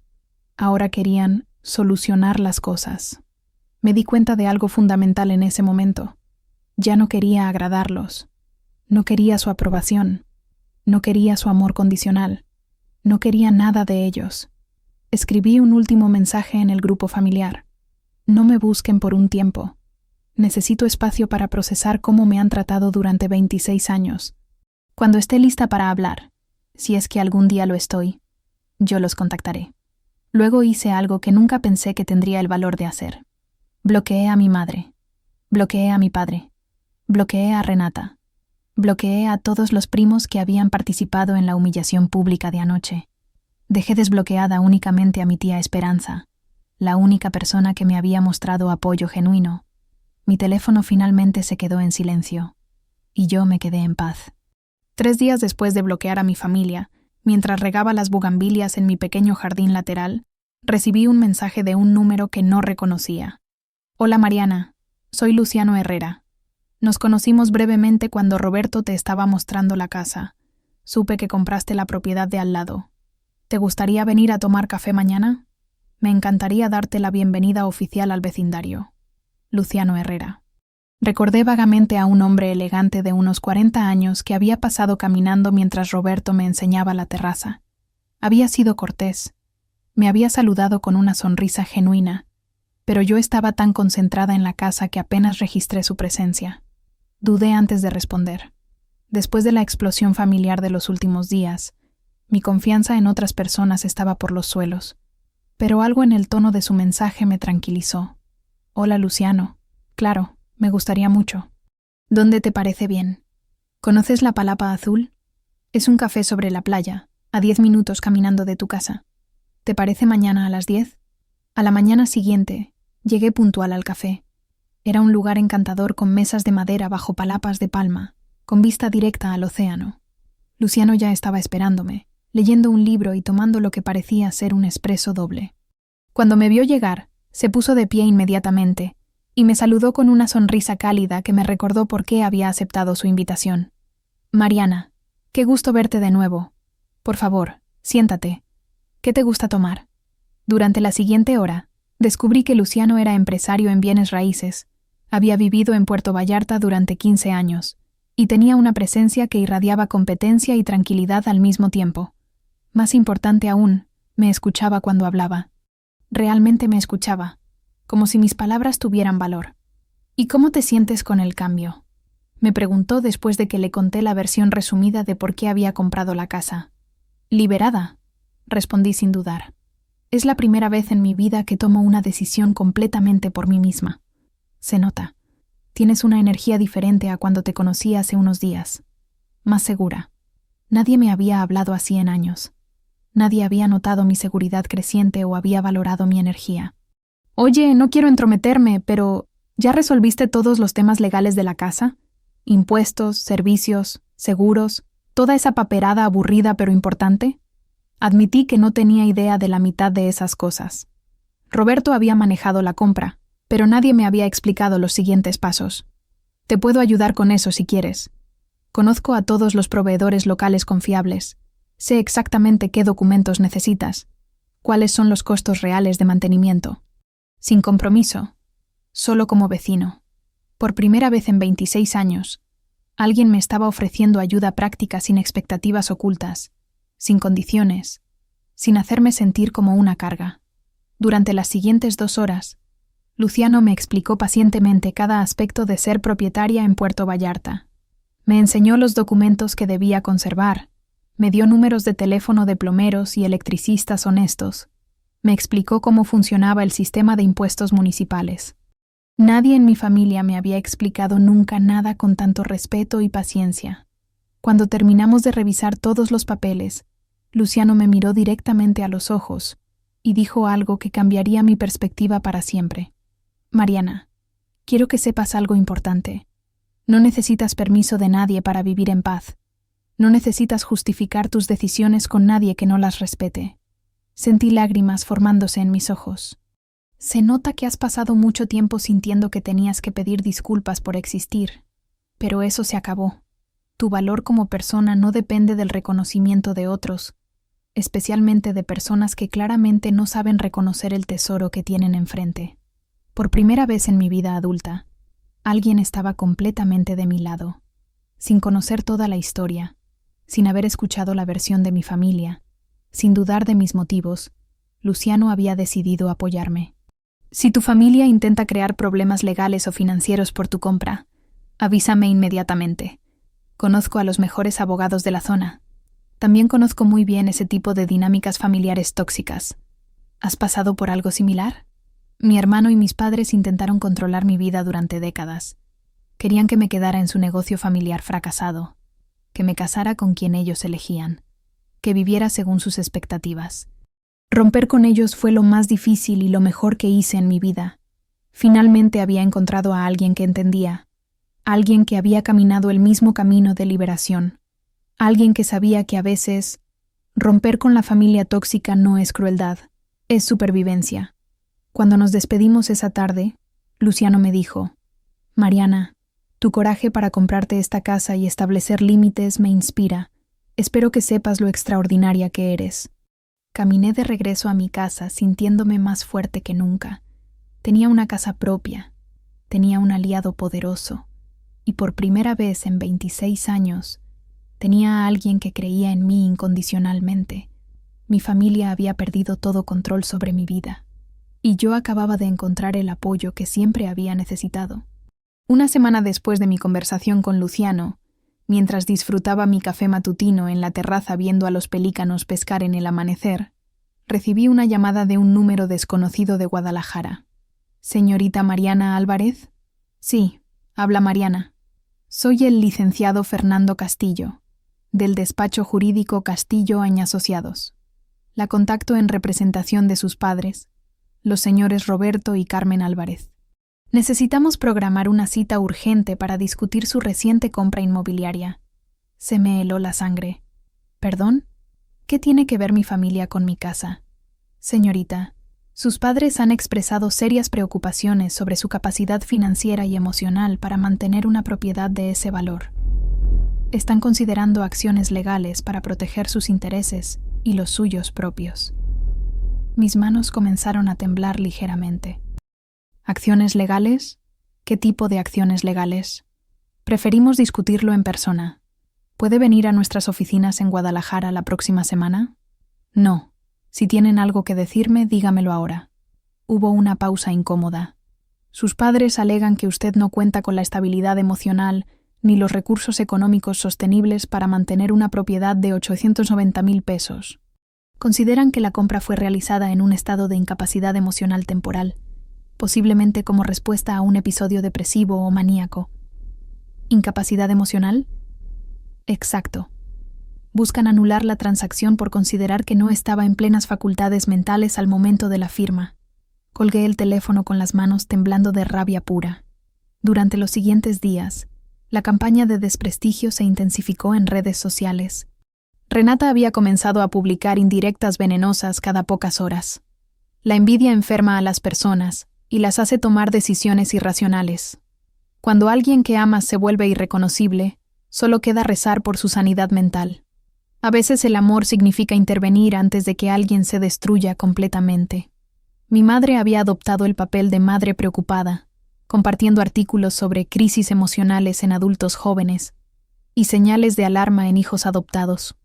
ahora querían solucionar las cosas. Me di cuenta de algo fundamental en ese momento. Ya no quería agradarlos. No quería su aprobación. No quería su amor condicional. No quería nada de ellos. Escribí un último mensaje en el grupo familiar. No me busquen por un tiempo. Necesito espacio para procesar cómo me han tratado durante 26 años. Cuando esté lista para hablar, si es que algún día lo estoy, yo los contactaré. Luego hice algo que nunca pensé que tendría el valor de hacer. Bloqueé a mi madre. Bloqueé a mi padre. Bloqueé a Renata. Bloqueé a todos los primos que habían participado en la humillación pública de anoche. Dejé desbloqueada únicamente a mi tía Esperanza, la única persona que me había mostrado apoyo genuino. Mi teléfono finalmente se quedó en silencio, y yo me quedé en paz. 3 días después de bloquear a mi familia, mientras regaba las bugambilias en mi pequeño jardín lateral, recibí un mensaje de un número que no reconocía. Hola Mariana, soy Luciano Herrera. Nos conocimos brevemente cuando Roberto te estaba mostrando la casa. Supe que compraste la propiedad de al lado. ¿Te gustaría venir a tomar café mañana? Me encantaría darte la bienvenida oficial al vecindario. Luciano Herrera. Recordé vagamente a un hombre elegante de unos 40 años que había pasado caminando mientras Roberto me enseñaba la terraza. Había sido cortés. Me había saludado con una sonrisa genuina, pero yo estaba tan concentrada en la casa que apenas registré su presencia. Dudé antes de responder. Después de la explosión familiar de los últimos días, mi confianza en otras personas estaba por los suelos, pero algo en el tono de su mensaje me tranquilizó. Hola Luciano. Claro, me gustaría mucho. ¿Dónde te parece bien? ¿Conoces la Palapa Azul? Es un café sobre la playa, a 10 minutos caminando de tu casa. ¿Te parece mañana a las 10? A la mañana siguiente, llegué puntual al café. Era un lugar encantador con mesas de madera bajo palapas de palma, con vista directa al océano. Luciano ya estaba esperándome, leyendo un libro y tomando lo que parecía ser un espresso doble. Cuando me vio llegar, se puso de pie inmediatamente y me saludó con una sonrisa cálida que me recordó por qué había aceptado su invitación. Mariana, qué gusto verte de nuevo. Por favor, siéntate. ¿Qué te gusta tomar? Durante la siguiente hora, descubrí que Luciano era empresario en bienes raíces, había vivido en Puerto Vallarta durante 15 años y tenía una presencia que irradiaba competencia y tranquilidad al mismo tiempo. Más importante aún, me escuchaba cuando hablaba. Realmente me escuchaba, como si mis palabras tuvieran valor. ¿Y cómo te sientes con el cambio? Me preguntó después de que le conté la versión resumida de por qué había comprado la casa. Liberada, respondí sin dudar. Es la primera vez en mi vida que tomo una decisión completamente por mí misma. Se nota. Tienes una energía diferente a cuando te conocí hace unos días. Más segura. Nadie me había hablado así en años. Nadie había notado mi seguridad creciente o había valorado mi energía. Oye, no quiero entrometerme, pero ¿ya resolviste todos los temas legales de la casa? Impuestos, servicios, seguros, toda esa paperada aburrida pero importante. Admití que no tenía idea de la mitad de esas cosas. Roberto había manejado la compra, pero nadie me había explicado los siguientes pasos. Te puedo ayudar con eso si quieres. Conozco a todos los proveedores locales confiables. Sé exactamente qué documentos necesitas, cuáles son los costos reales de mantenimiento. Sin compromiso, solo como vecino. Por primera vez en 26 años, alguien me estaba ofreciendo ayuda práctica sin expectativas ocultas, sin condiciones, sin hacerme sentir como una carga. Durante las siguientes 2 horas, Luciano me explicó pacientemente cada aspecto de ser propietaria en Puerto Vallarta. Me enseñó los documentos que debía conservar, me dio números de teléfono de plomeros y electricistas honestos. Me explicó cómo funcionaba el sistema de impuestos municipales. Nadie en mi familia me había explicado nunca nada con tanto respeto y paciencia. Cuando terminamos de revisar todos los papeles, Luciano me miró directamente a los ojos y dijo algo que cambiaría mi perspectiva para siempre. Mariana, quiero que sepas algo importante. No necesitas permiso de nadie para vivir en paz. No necesitas justificar tus decisiones con nadie que no las respete. Sentí lágrimas formándose en mis ojos. Se nota que has pasado mucho tiempo sintiendo que tenías que pedir disculpas por existir, pero eso se acabó. Tu valor como persona no depende del reconocimiento de otros, especialmente de personas que claramente no saben reconocer el tesoro que tienen enfrente. Por primera vez en mi vida adulta, alguien estaba completamente de mi lado, sin conocer toda la historia, sin haber escuchado la versión de mi familia, sin dudar de mis motivos. Luciano había decidido apoyarme. Si tu familia intenta crear problemas legales o financieros por tu compra, avísame inmediatamente. Conozco a los mejores abogados de la zona. También conozco muy bien ese tipo de dinámicas familiares tóxicas. ¿Has pasado por algo similar? Mi hermano y mis padres intentaron controlar mi vida durante décadas. Querían que me quedara en su negocio familiar fracasado, que me casara con quien ellos elegían, que viviera según sus expectativas. Romper con ellos fue lo más difícil y lo mejor que hice en mi vida. Finalmente había encontrado a alguien que entendía, alguien que había caminado el mismo camino de liberación, alguien que sabía que a veces romper con la familia tóxica no es crueldad, es supervivencia. Cuando nos despedimos esa tarde, Luciano me dijo: Mariana, tu coraje para comprarte esta casa y establecer límites me inspira. Espero que sepas lo extraordinaria que eres. Caminé de regreso a mi casa sintiéndome más fuerte que nunca. Tenía una casa propia, tenía un aliado poderoso, y por primera vez en 26 años, tenía a alguien que creía en mí incondicionalmente. Mi familia había perdido todo control sobre mi vida, y yo acababa de encontrar el apoyo que siempre había necesitado. Una semana después de mi conversación con Luciano, mientras disfrutaba mi café matutino en la terraza viendo a los pelícanos pescar en el amanecer, recibí una llamada de un número desconocido de Guadalajara. ¿Señorita Mariana Álvarez? Sí, habla Mariana. Soy el licenciado Fernando Castillo, del despacho jurídico Castillo & Asociados. La contacto en representación de sus padres, los señores Roberto y Carmen Álvarez. Necesitamos programar una cita urgente para discutir su reciente compra inmobiliaria. Se me heló la sangre. ¿Perdón? ¿Qué tiene que ver mi familia con mi casa? Señorita, sus padres han expresado serias preocupaciones sobre su capacidad financiera y emocional para mantener una propiedad de ese valor. Están considerando acciones legales para proteger sus intereses y los suyos propios. Mis manos comenzaron a temblar ligeramente. ¿Acciones legales? ¿Qué tipo de acciones legales? Preferimos discutirlo en persona. ¿Puede venir a nuestras oficinas en Guadalajara la próxima semana? No. Si tienen algo que decirme, dígamelo ahora. Hubo una pausa incómoda. Sus padres alegan que usted no cuenta con la estabilidad emocional ni los recursos económicos sostenibles para mantener una propiedad de 890,000 pesos. Consideran que la compra fue realizada en un estado de incapacidad emocional temporal, posiblemente como respuesta a un episodio depresivo o maníaco. ¿Incapacidad emocional? Exacto. Buscan anular la transacción por considerar que no estaba en plenas facultades mentales al momento de la firma. Colgué el teléfono con las manos temblando de rabia pura. Durante los siguientes días, la campaña de desprestigio se intensificó en redes sociales. Renata había comenzado a publicar indirectas venenosas cada pocas horas. La envidia enferma a las personas y las hace tomar decisiones irracionales. Cuando alguien que amas se vuelve irreconocible, solo queda rezar por su sanidad mental. A veces el amor significa intervenir antes de que alguien se destruya completamente. Mi madre había adoptado el papel de madre preocupada, compartiendo artículos sobre crisis emocionales en adultos jóvenes y señales de alarma en hijos adoptados.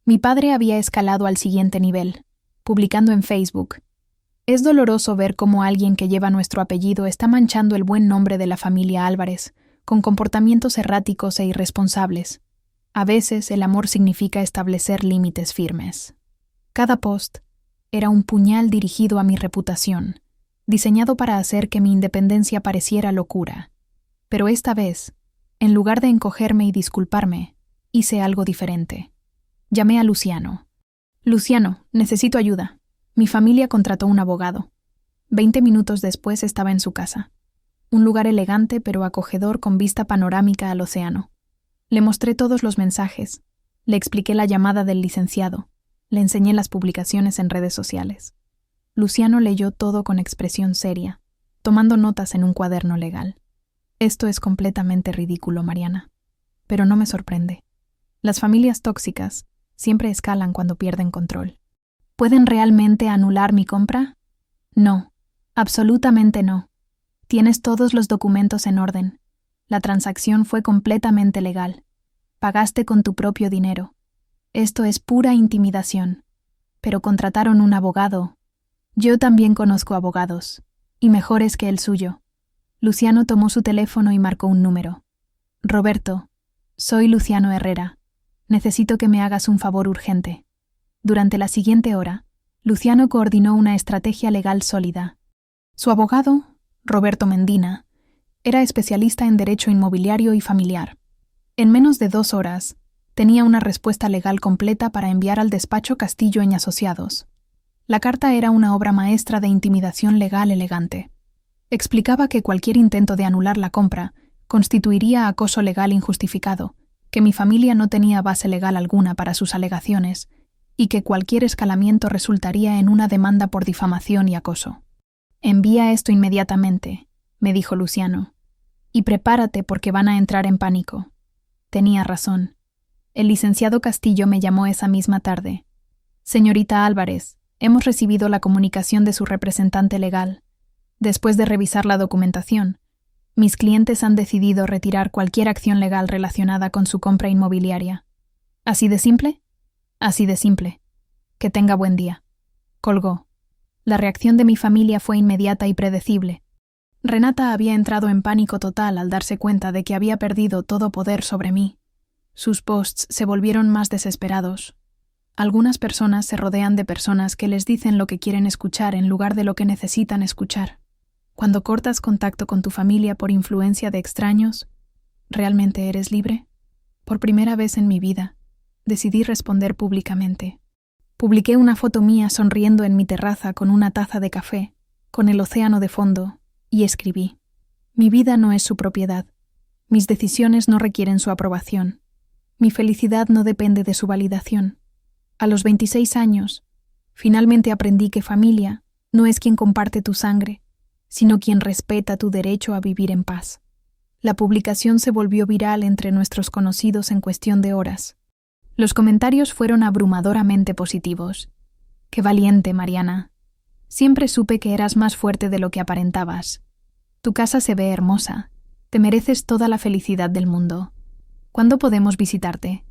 Mi padre había escalado al siguiente nivel, publicando en Facebook: es doloroso ver cómo alguien que lleva nuestro apellido está manchando el buen nombre de la familia Álvarez con comportamientos erráticos e irresponsables. A veces el amor significa establecer límites firmes. Cada post era un puñal dirigido a mi reputación, diseñado para hacer que mi independencia pareciera locura. Pero esta vez, en lugar de encogerme y disculparme, hice algo diferente. Llamé a Luciano. Luciano, necesito ayuda. Mi familia contrató un abogado. 20 minutos después estaba en su casa. Un lugar elegante pero acogedor con vista panorámica al océano. Le mostré todos los mensajes, le expliqué la llamada del licenciado, le enseñé las publicaciones en redes sociales. Luciano leyó todo con expresión seria, tomando notas en un cuaderno legal. Esto es completamente ridículo, Mariana, pero no me sorprende. Las familias tóxicas siempre escalan cuando pierden control. ¿Pueden realmente anular mi compra? No, absolutamente no. Tienes todos los documentos en orden. La transacción fue completamente legal. Pagaste con tu propio dinero. Esto es pura intimidación. Pero contrataron un abogado. Yo también conozco abogados. y mejores que el suyo. Luciano tomó su teléfono y marcó un número. Roberto, soy Luciano Herrera. Necesito que me hagas un favor urgente. Durante la siguiente hora, Luciano coordinó una estrategia legal sólida. Su abogado, Roberto Mendina, era especialista en derecho inmobiliario y familiar. En menos de 2 horas, tenía una respuesta legal completa para enviar al despacho Castillo y Asociados. La carta era una obra maestra de intimidación legal elegante. Explicaba que cualquier intento de anular la compra constituiría acoso legal injustificado, que mi familia no tenía base legal alguna para sus alegaciones y que cualquier escalamiento resultaría en una demanda por difamación y acoso. «Envía esto inmediatamente», me dijo Luciano, «y prepárate porque van a entrar en pánico». Tenía razón. El licenciado Castillo me llamó esa misma tarde. «Señorita Álvarez, hemos recibido la comunicación de su representante legal. Después de revisar la documentación, mis clientes han decidido retirar cualquier acción legal relacionada con su compra inmobiliaria. ¿Así de simple? Así de simple. Que tenga buen día». Colgó. La reacción de mi familia fue inmediata y predecible. Renata había entrado en pánico total al darse cuenta de que había perdido todo poder sobre mí. Sus posts se volvieron más desesperados. Algunas personas se rodean de personas que les dicen lo que quieren escuchar en lugar de lo que necesitan escuchar. Cuando cortas contacto con tu familia por influencia de extraños, ¿realmente eres libre? Por primera vez en mi vida, decidí responder públicamente. Publiqué una foto mía sonriendo en mi terraza con una taza de café, con el océano de fondo, y escribí: «Mi vida no es su propiedad. Mis decisiones no requieren su aprobación. Mi felicidad no depende de su validación. A los 26 años, finalmente aprendí que familia no es quien comparte tu sangre, sino quien respeta tu derecho a vivir en paz». La publicación se volvió viral entre nuestros conocidos en cuestión de horas. Los comentarios fueron abrumadoramente positivos. «Qué valiente, Mariana. Siempre supe que eras más fuerte de lo que aparentabas. Tu casa se ve hermosa. Te mereces toda la felicidad del mundo. ¿Cuándo podemos visitarte?»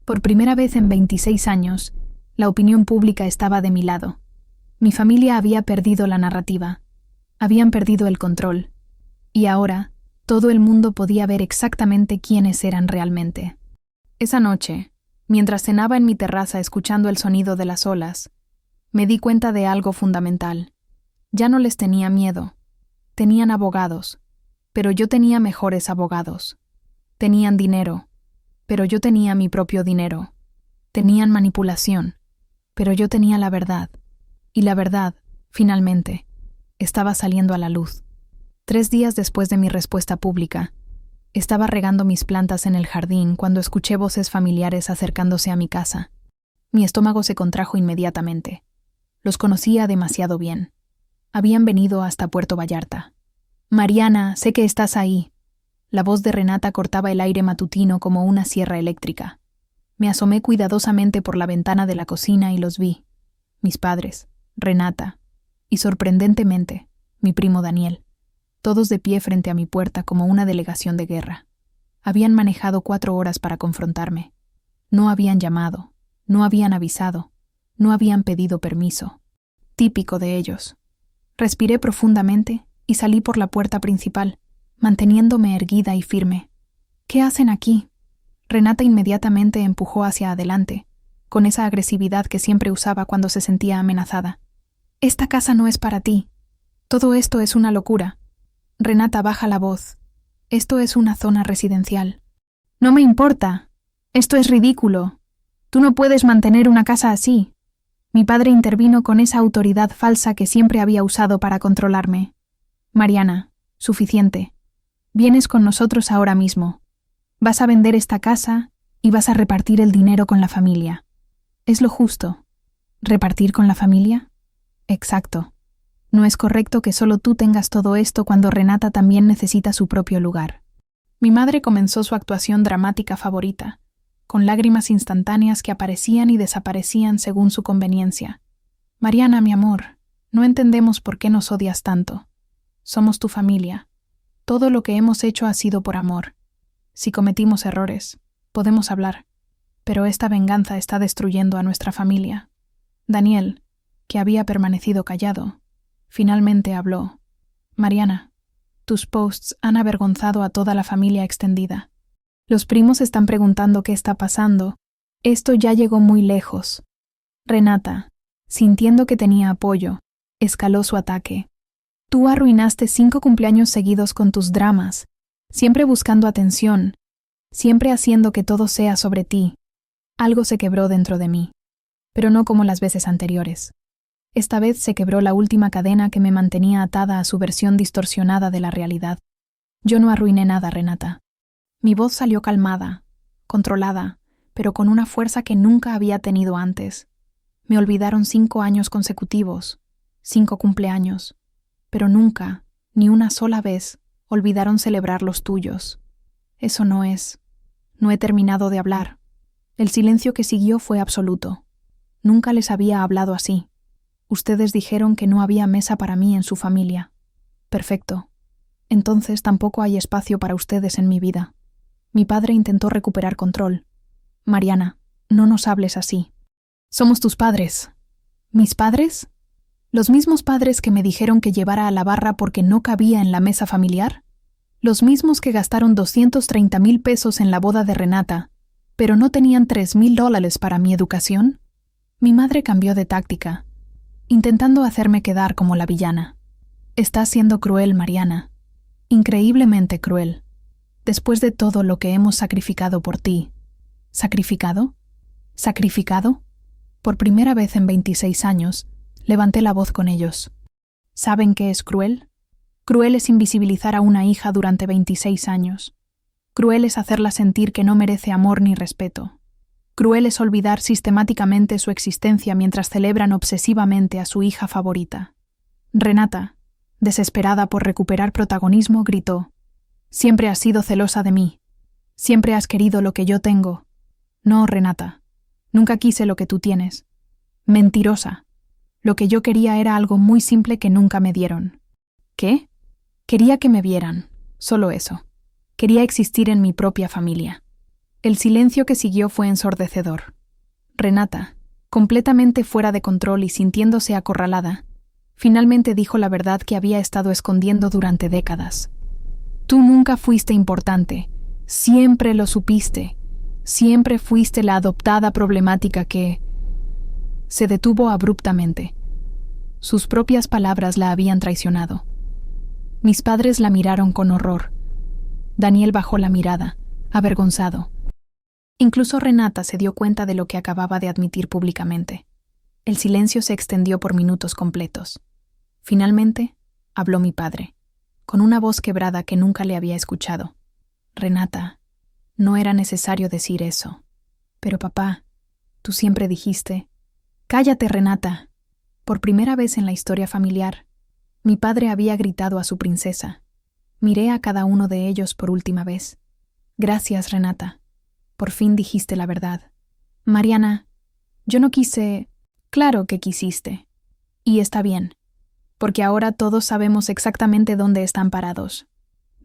Por primera vez en 26 años, la opinión pública estaba de mi lado. Mi familia había perdido la narrativa. Habían perdido el control. Y ahora, todo el mundo podía ver exactamente quiénes eran realmente. Esa noche, mientras cenaba en mi terraza escuchando el sonido de las olas, me di cuenta de algo fundamental. Ya no les tenía miedo. Tenían abogados, pero yo tenía mejores abogados. Tenían dinero, pero yo tenía mi propio dinero. Tenían manipulación, pero yo tenía la verdad. Y la verdad, finalmente, estaba saliendo a la luz. 3 días después de mi respuesta pública, estaba regando mis plantas en el jardín cuando escuché voces familiares acercándose a mi casa. Mi estómago se contrajo inmediatamente. Los conocía demasiado bien. Habían venido hasta Puerto Vallarta. «Mariana, sé que estás ahí». La voz de Renata cortaba el aire matutino como una sierra eléctrica. Me asomé cuidadosamente por la ventana de la cocina y los vi. Mis padres, Renata, y sorprendentemente, mi primo Daniel, todos de pie frente a mi puerta como una delegación de guerra. Habían manejado 4 horas para confrontarme. No habían llamado, no habían avisado, no habían pedido permiso. Típico de ellos. Respiré profundamente y salí por la puerta principal, manteniéndome erguida y firme. «¿Qué hacen aquí?». Renata inmediatamente empujó hacia adelante, con esa agresividad que siempre usaba cuando se sentía amenazada. «Esta casa no es para ti. Todo esto es una locura». «Renata, baja la voz. Esto es una zona residencial». «No me importa. Esto es ridículo. Tú no puedes mantener una casa así». Mi padre intervino con esa autoridad falsa que siempre había usado para controlarme. «Mariana, suficiente. Vienes con nosotros ahora mismo. Vas a vender esta casa y vas a repartir el dinero con la familia. Es lo justo». «¿Repartir con la familia?». «Exacto. No es correcto que solo tú tengas todo esto cuando Renata también necesita su propio lugar». Mi madre comenzó su actuación dramática favorita, con lágrimas instantáneas que aparecían y desaparecían según su conveniencia. «Mariana, mi amor, no entendemos por qué nos odias tanto. Somos tu familia. Todo lo que hemos hecho ha sido por amor. Si cometimos errores, podemos hablar. Pero esta venganza está destruyendo a nuestra familia». Daniel, que había permanecido callado, finalmente habló. Mariana, tus posts han avergonzado a toda la familia extendida. Los primos están preguntando qué está pasando. Esto ya llegó muy lejos. Renata, sintiendo que tenía apoyo, escaló su ataque. Tú arruinaste 5 cumpleaños seguidos con tus dramas, siempre buscando atención, siempre haciendo que todo sea sobre ti. Algo se quebró dentro de mí, pero no como las veces anteriores. Esta vez se quebró la última cadena que me mantenía atada a su versión distorsionada de la realidad. Yo no arruiné nada, Renata. Mi voz salió calmada, controlada, pero con una fuerza que nunca había tenido antes. Me olvidaron 5 años consecutivos, 5 cumpleaños, pero nunca, ni una sola vez, olvidaron celebrar los tuyos. Eso no es. No he terminado de hablar. El silencio que siguió fue absoluto. Nunca les había hablado así. Ustedes dijeron que no había mesa para mí en su familia. Perfecto. Entonces tampoco hay espacio para ustedes en mi vida. Mi padre intentó recuperar control. Mariana, no nos hables así. Somos tus padres. ¿Mis padres? ¿Los mismos padres que me dijeron que llevara a la barra porque no cabía en la mesa familiar? ¿Los mismos que gastaron 230,000 pesos en la boda de Renata, pero no tenían $3,000 para mi educación? Mi madre cambió de táctica, intentando hacerme quedar como la villana. Estás siendo cruel, Mariana. Increíblemente cruel. Después de todo lo que hemos sacrificado por ti. ¿Sacrificado? ¿Sacrificado? Por primera vez en 26 años, levanté la voz con ellos. ¿Saben qué es cruel? Cruel es invisibilizar a una hija durante 26 años. Cruel es hacerla sentir que no merece amor ni respeto. Cruel es olvidar sistemáticamente su existencia mientras celebran obsesivamente a su hija favorita. Renata, desesperada por recuperar protagonismo, gritó: «Siempre has sido celosa de mí. Siempre has querido lo que yo tengo». «No, Renata. Nunca quise lo que tú tienes». «Mentirosa. Lo que yo quería era algo muy simple que nunca me dieron». «¿Qué?» «Quería que me vieran. Solo eso. Quería existir en mi propia familia». El silencio que siguió fue ensordecedor. Renata, completamente fuera de control y sintiéndose acorralada, finalmente dijo la verdad que había estado escondiendo durante décadas. Tú nunca fuiste importante. Siempre lo supiste. Siempre fuiste la adoptada problemática que... Se detuvo abruptamente. Sus propias palabras la habían traicionado. Mis padres la miraron con horror. Daniel bajó la mirada, avergonzado. Incluso Renata se dio cuenta de lo que acababa de admitir públicamente. El silencio se extendió por minutos completos. Finalmente, habló mi padre, con una voz quebrada que nunca le había escuchado. Renata, no era necesario decir eso. Pero papá, tú siempre dijiste... Cállate, Renata. Por primera vez en la historia familiar, mi padre había gritado a su princesa. Miré a cada uno de ellos por última vez. Gracias, Renata. Por fin dijiste la verdad. Mariana, yo no quise... Claro que quisiste. Y está bien, porque ahora todos sabemos exactamente dónde están parados.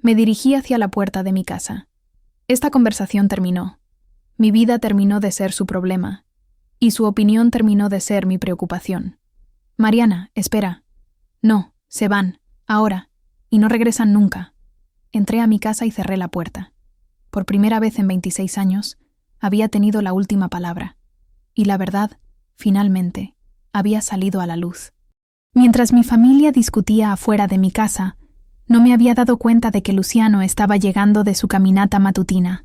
Me dirigí hacia la puerta de mi casa. Esta conversación terminó. Mi vida terminó de ser su problema, y su opinión terminó de ser mi preocupación. Mariana, espera. No, se van, ahora, y no regresan nunca. Entré a mi casa y cerré la puerta. Por primera vez en 26 años, había tenido la última palabra. Y la verdad, finalmente, había salido a la luz. Mientras mi familia discutía afuera de mi casa, no me había dado cuenta de que Luciano estaba llegando de su caminata matutina.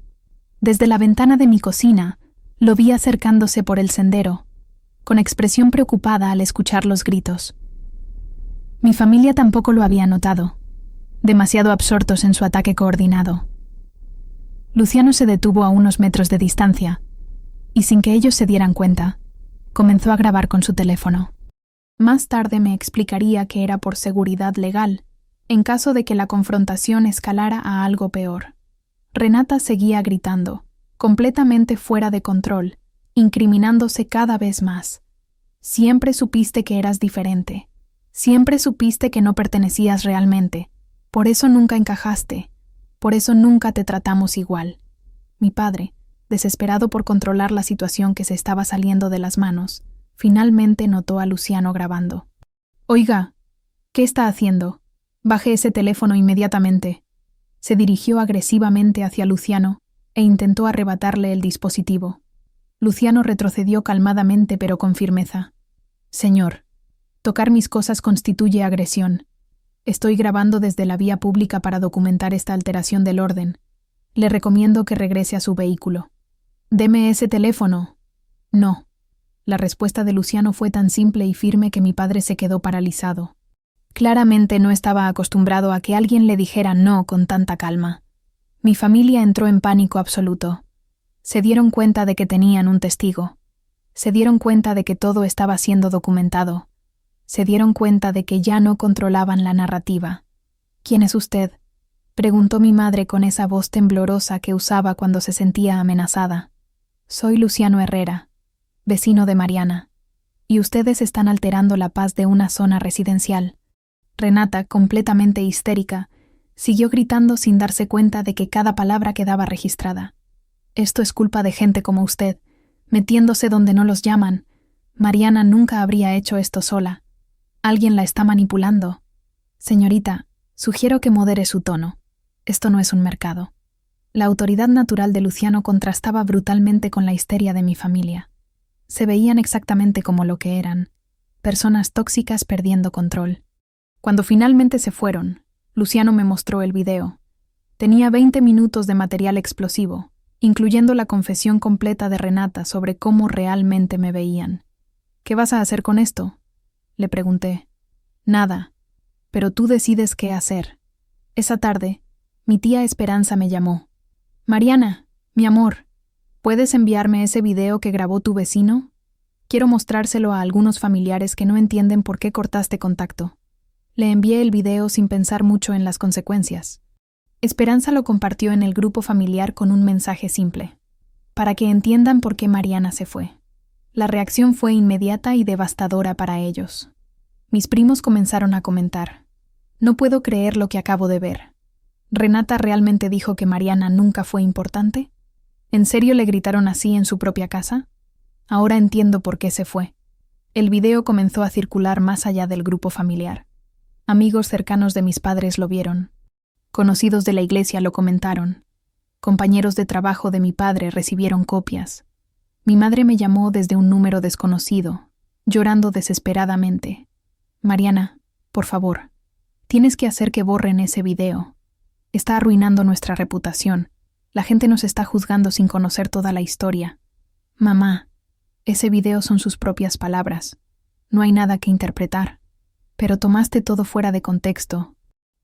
Desde la ventana de mi cocina, lo vi acercándose por el sendero, con expresión preocupada al escuchar los gritos. Mi familia tampoco lo había notado, demasiado absortos en su ataque coordinado. Luciano se detuvo a unos metros de distancia, y sin que ellos se dieran cuenta, comenzó a grabar con su teléfono. Más tarde me explicaría que era por seguridad legal, en caso de que la confrontación escalara a algo peor. Renata seguía gritando, completamente fuera de control, incriminándose cada vez más. Siempre supiste que eras diferente. Siempre supiste que no pertenecías realmente. Por eso nunca encajaste. Por eso nunca te tratamos igual. Mi padre, desesperado por controlar la situación que se estaba saliendo de las manos, finalmente notó a Luciano grabando. Oiga, ¿qué está haciendo? Baje ese teléfono inmediatamente. Se dirigió agresivamente hacia Luciano e intentó arrebatarle el dispositivo. Luciano retrocedió calmadamente pero con firmeza. Señor, tocar mis cosas constituye agresión. Estoy grabando desde la vía pública para documentar esta alteración del orden. Le recomiendo que regrese a su vehículo. Deme ese teléfono. No. La respuesta de Luciano fue tan simple y firme que mi padre se quedó paralizado. Claramente no estaba acostumbrado a que alguien le dijera no con tanta calma. Mi familia entró en pánico absoluto. Se dieron cuenta de que tenían un testigo. Se dieron cuenta de que todo estaba siendo documentado. Se dieron cuenta de que ya no controlaban la narrativa. ¿Quién es usted?, preguntó mi madre con esa voz temblorosa que usaba cuando se sentía amenazada. Soy Luciano Herrera, vecino de Mariana, y ustedes están alterando la paz de una zona residencial. Renata, completamente histérica, siguió gritando sin darse cuenta de que cada palabra quedaba registrada. Esto es culpa de gente como usted, metiéndose donde no los llaman. Mariana nunca habría hecho esto sola. Alguien la está manipulando. Señorita, sugiero que modere su tono. Esto no es un mercado. La autoridad natural de Luciano contrastaba brutalmente con la histeria de mi familia. Se veían exactamente como lo que eran, personas tóxicas perdiendo control. Cuando finalmente se fueron, Luciano me mostró el video. Tenía 20 minutos de material explosivo, incluyendo la confesión completa de Renata sobre cómo realmente me veían. ¿Qué vas a hacer con esto?, le pregunté. Nada, pero tú decides qué hacer. Esa tarde, mi tía Esperanza me llamó. Mariana, mi amor, ¿puedes enviarme ese video que grabó tu vecino? Quiero mostrárselo a algunos familiares que no entienden por qué cortaste contacto. Le envié el video sin pensar mucho en las consecuencias. Esperanza lo compartió en el grupo familiar con un mensaje simple, para que entiendan por qué Mariana se fue. La reacción fue inmediata y devastadora para ellos. Mis primos comenzaron a comentar. No puedo creer lo que acabo de ver. ¿Renata realmente dijo que Mariana nunca fue importante? ¿En serio le gritaron así en su propia casa? Ahora entiendo por qué se fue. El video comenzó a circular más allá del grupo familiar. Amigos cercanos de mis padres lo vieron. Conocidos de la iglesia lo comentaron. Compañeros de trabajo de mi padre recibieron copias. Mi madre me llamó desde un número desconocido, llorando desesperadamente. Mariana, por favor, tienes que hacer que borren ese video. Está arruinando nuestra reputación. La gente nos está juzgando sin conocer toda la historia. Mamá, ese video son sus propias palabras. No hay nada que interpretar. Pero tomaste todo fuera de contexto.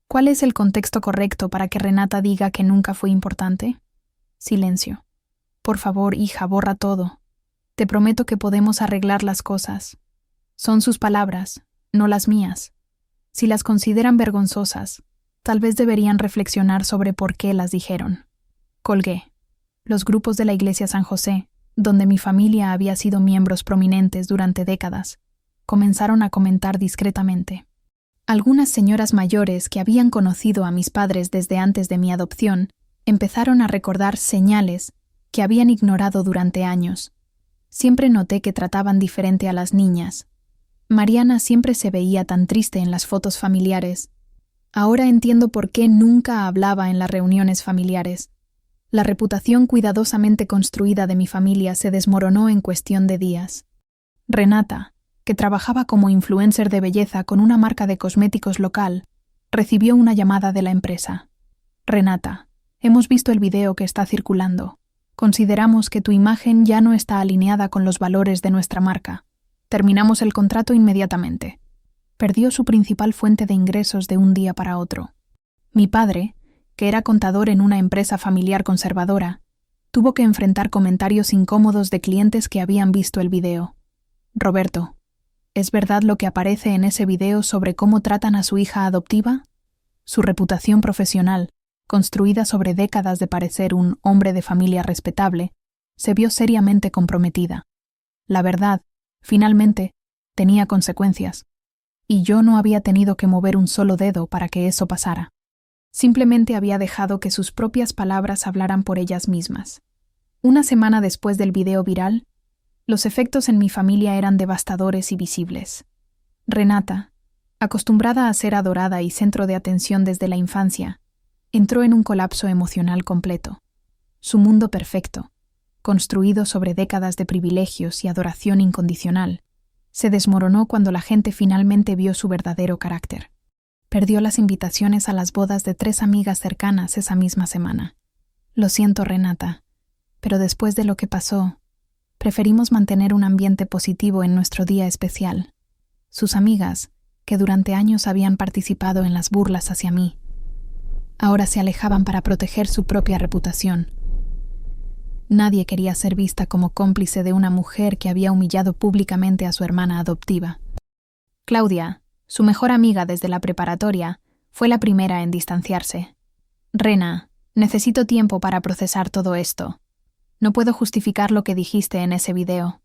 ¿Cuál es el contexto correcto para que Renata diga que nunca fue importante? Silencio. Por favor, hija, borra todo. Te prometo que podemos arreglar las cosas. Son sus palabras, no las mías. Si las consideran vergonzosas, tal vez deberían reflexionar sobre por qué las dijeron. Colgué. Los grupos de la Iglesia San José, donde mi familia había sido miembros prominentes durante décadas, comenzaron a comentar discretamente. Algunas señoras mayores que habían conocido a mis padres desde antes de mi adopción empezaron a recordar señales que habían ignorado durante años. Siempre noté que trataban diferente a las niñas. Mariana siempre se veía tan triste en las fotos familiares. Ahora entiendo por qué nunca hablaba en las reuniones familiares. La reputación cuidadosamente construida de mi familia se desmoronó en cuestión de días. Renata, que trabajaba como influencer de belleza con una marca de cosméticos local, recibió una llamada de la empresa. Renata, hemos visto el video que está circulando. Consideramos que tu imagen ya no está alineada con los valores de nuestra marca. Terminamos el contrato inmediatamente. Perdió su principal fuente de ingresos de un día para otro. Mi padre, que era contador en una empresa familiar conservadora, tuvo que enfrentar comentarios incómodos de clientes que habían visto el video. Roberto, ¿es verdad lo que aparece en ese video sobre cómo tratan a su hija adoptiva? Su reputación profesional, construida sobre décadas de parecer un hombre de familia respetable, se vio seriamente comprometida. La verdad, finalmente, tenía consecuencias, y yo no había tenido que mover un solo dedo para que eso pasara. Simplemente había dejado que sus propias palabras hablaran por ellas mismas. Una semana después del video viral, los efectos en mi familia eran devastadores y visibles. Renata, Acostumbrada a ser adorada y centro de atención desde la infancia, entró en un colapso emocional completo. Su mundo perfecto, construido sobre décadas de privilegios y adoración incondicional, se desmoronó cuando la gente finalmente vio su verdadero carácter. Perdió las invitaciones a las bodas de 3 amigas cercanas esa misma semana. Lo siento, Renata, pero después de lo que pasó, preferimos mantener un ambiente positivo en nuestro día especial. Sus amigas, que durante años habían participado en las burlas hacia mí, ahora se alejaban para proteger su propia reputación. Nadie quería ser vista como cómplice de una mujer que había humillado públicamente a su hermana adoptiva. Claudia, su mejor amiga desde la preparatoria, fue la primera en distanciarse. Rena, necesito tiempo para procesar todo esto. No puedo justificar lo que dijiste en ese video.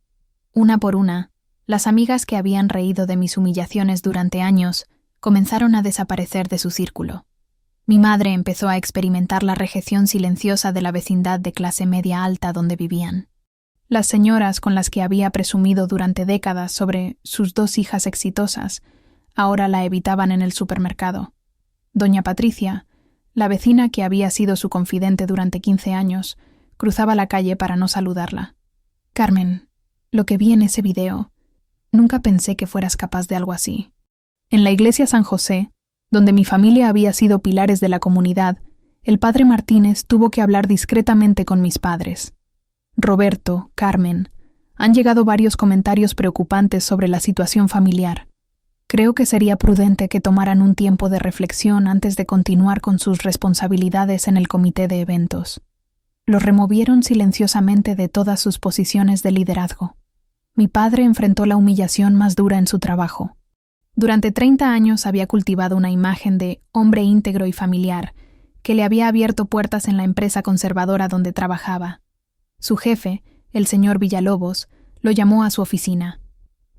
Una por una, las amigas que habían reído de mis humillaciones durante años comenzaron a desaparecer de su círculo. Mi madre empezó a experimentar la rejección silenciosa de la vecindad de clase media alta donde vivían. Las señoras con las que había presumido durante décadas sobre sus 2 hijas exitosas ahora la evitaban en el supermercado. Doña Patricia, la vecina que había sido su confidente durante 15 años, cruzaba la calle para no saludarla. Carmen, lo que vi en ese video, nunca pensé que fueras capaz de algo así. En la iglesia San José, donde mi familia había sido pilares de la comunidad, el padre Martínez tuvo que hablar discretamente con mis padres. Roberto, Carmen, han llegado varios comentarios preocupantes sobre la situación familiar. Creo que sería prudente que tomaran un tiempo de reflexión antes de continuar con sus responsabilidades en el comité de eventos. Los removieron silenciosamente de todas sus posiciones de liderazgo. Mi padre enfrentó la humillación más dura en su trabajo. Durante 30 años había cultivado una imagen de hombre íntegro y familiar, que le había abierto puertas en la empresa conservadora donde trabajaba. Su jefe, el señor Villalobos, lo llamó a su oficina.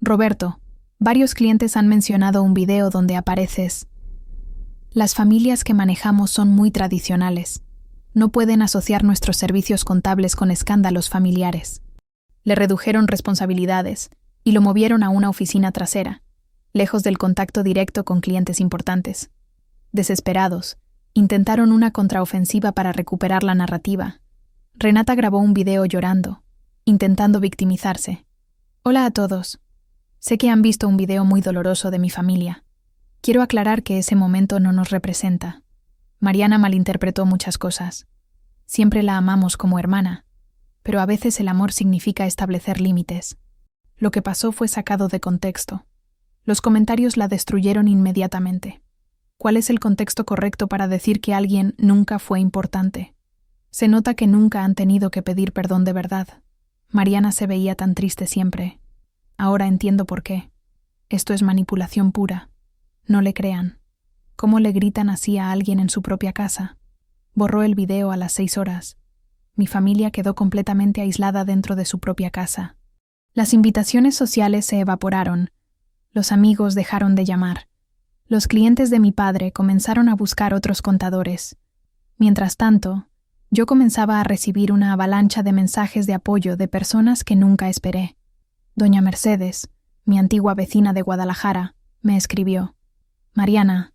Roberto, varios clientes han mencionado un video donde apareces. Las familias que manejamos son muy tradicionales. No pueden asociar nuestros servicios contables con escándalos familiares. Le redujeron responsabilidades y lo movieron a una oficina trasera, lejos del contacto directo con clientes importantes. Desesperados, intentaron una contraofensiva para recuperar la narrativa. Renata grabó un video llorando, intentando victimizarse. Hola a todos. Sé que han visto un video muy doloroso de mi familia. Quiero aclarar que ese momento no nos representa. Mariana malinterpretó muchas cosas. Siempre la amamos como hermana, pero a veces el amor significa establecer límites. Lo que pasó fue sacado de contexto. Los comentarios la destruyeron inmediatamente. ¿Cuál es el contexto correcto para decir que alguien nunca fue importante? Se nota que nunca han tenido que pedir perdón de verdad. Mariana se veía tan triste siempre. Ahora entiendo por qué. Esto es manipulación pura. No le crean. ¿Cómo le gritan así a alguien en su propia casa? Borró el video a las 6 horas. Mi familia quedó completamente aislada dentro de su propia casa. Las invitaciones sociales se evaporaron. Los amigos dejaron de llamar. Los clientes de mi padre comenzaron a buscar otros contadores. Mientras tanto, yo comenzaba a recibir una avalancha de mensajes de apoyo de personas que nunca esperé. Doña Mercedes, mi antigua vecina de Guadalajara, me escribió: Mariana,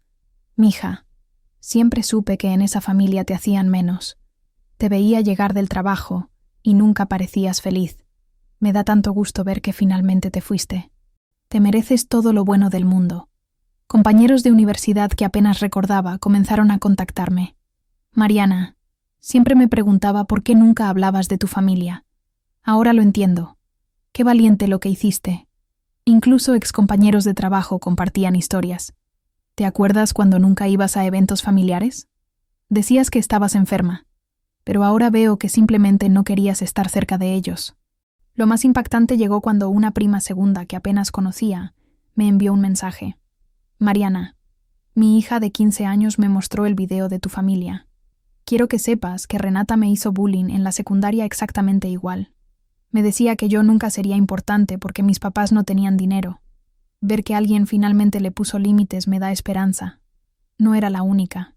mija, siempre supe que en esa familia te hacían menos. Te veía llegar del trabajo y nunca parecías feliz. Me da tanto gusto ver que finalmente te fuiste. Te mereces todo lo bueno del mundo. Compañeros de universidad que apenas recordaba comenzaron a contactarme. Mariana, siempre me preguntaba por qué nunca hablabas de tu familia. Ahora lo entiendo. Qué valiente lo que hiciste. Incluso excompañeros de trabajo compartían historias. ¿Te acuerdas cuando nunca ibas a eventos familiares? Decías que estabas enferma, pero ahora veo que simplemente no querías estar cerca de ellos. Lo más impactante llegó cuando una prima segunda que apenas conocía me envió un mensaje. Mariana, mi hija de 15 años me mostró el video de tu familia. Quiero que sepas que Renata me hizo bullying en la secundaria exactamente igual. Me decía que yo nunca sería importante porque mis papás no tenían dinero. Ver que alguien finalmente le puso límites me da esperanza. No era la única.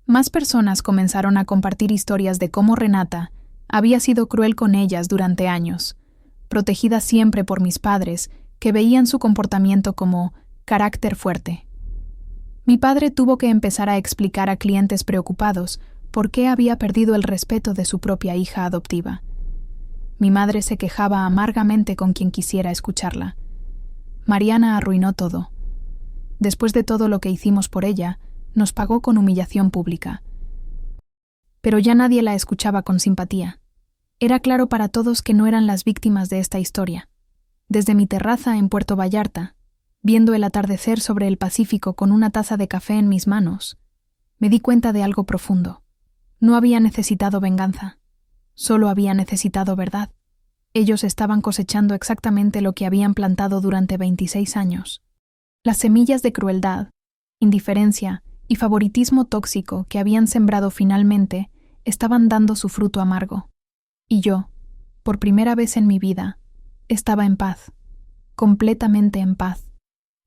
Más personas comenzaron a compartir historias de cómo Renata había sido cruel con ellas durante años, protegida siempre por mis padres, que veían su comportamiento como carácter fuerte. Mi padre tuvo que empezar a explicar a clientes preocupados por qué había perdido el respeto de su propia hija adoptiva. Mi madre se quejaba amargamente con quien quisiera escucharla. Mariana arruinó todo. Después de todo lo que hicimos por ella, nos pagó con humillación pública. Pero ya nadie la escuchaba con simpatía. Era claro para todos que no eran las víctimas de esta historia. Desde mi terraza en Puerto Vallarta, viendo el atardecer sobre el Pacífico con una taza de café en mis manos, me di cuenta de algo profundo. No había necesitado venganza. Solo había necesitado verdad. Ellos estaban cosechando exactamente lo que habían plantado durante 26 años. Las semillas de crueldad, indiferencia y favoritismo tóxico que habían sembrado finalmente estaban dando su fruto amargo. Y yo, por primera vez en mi vida, estaba en paz, completamente en paz.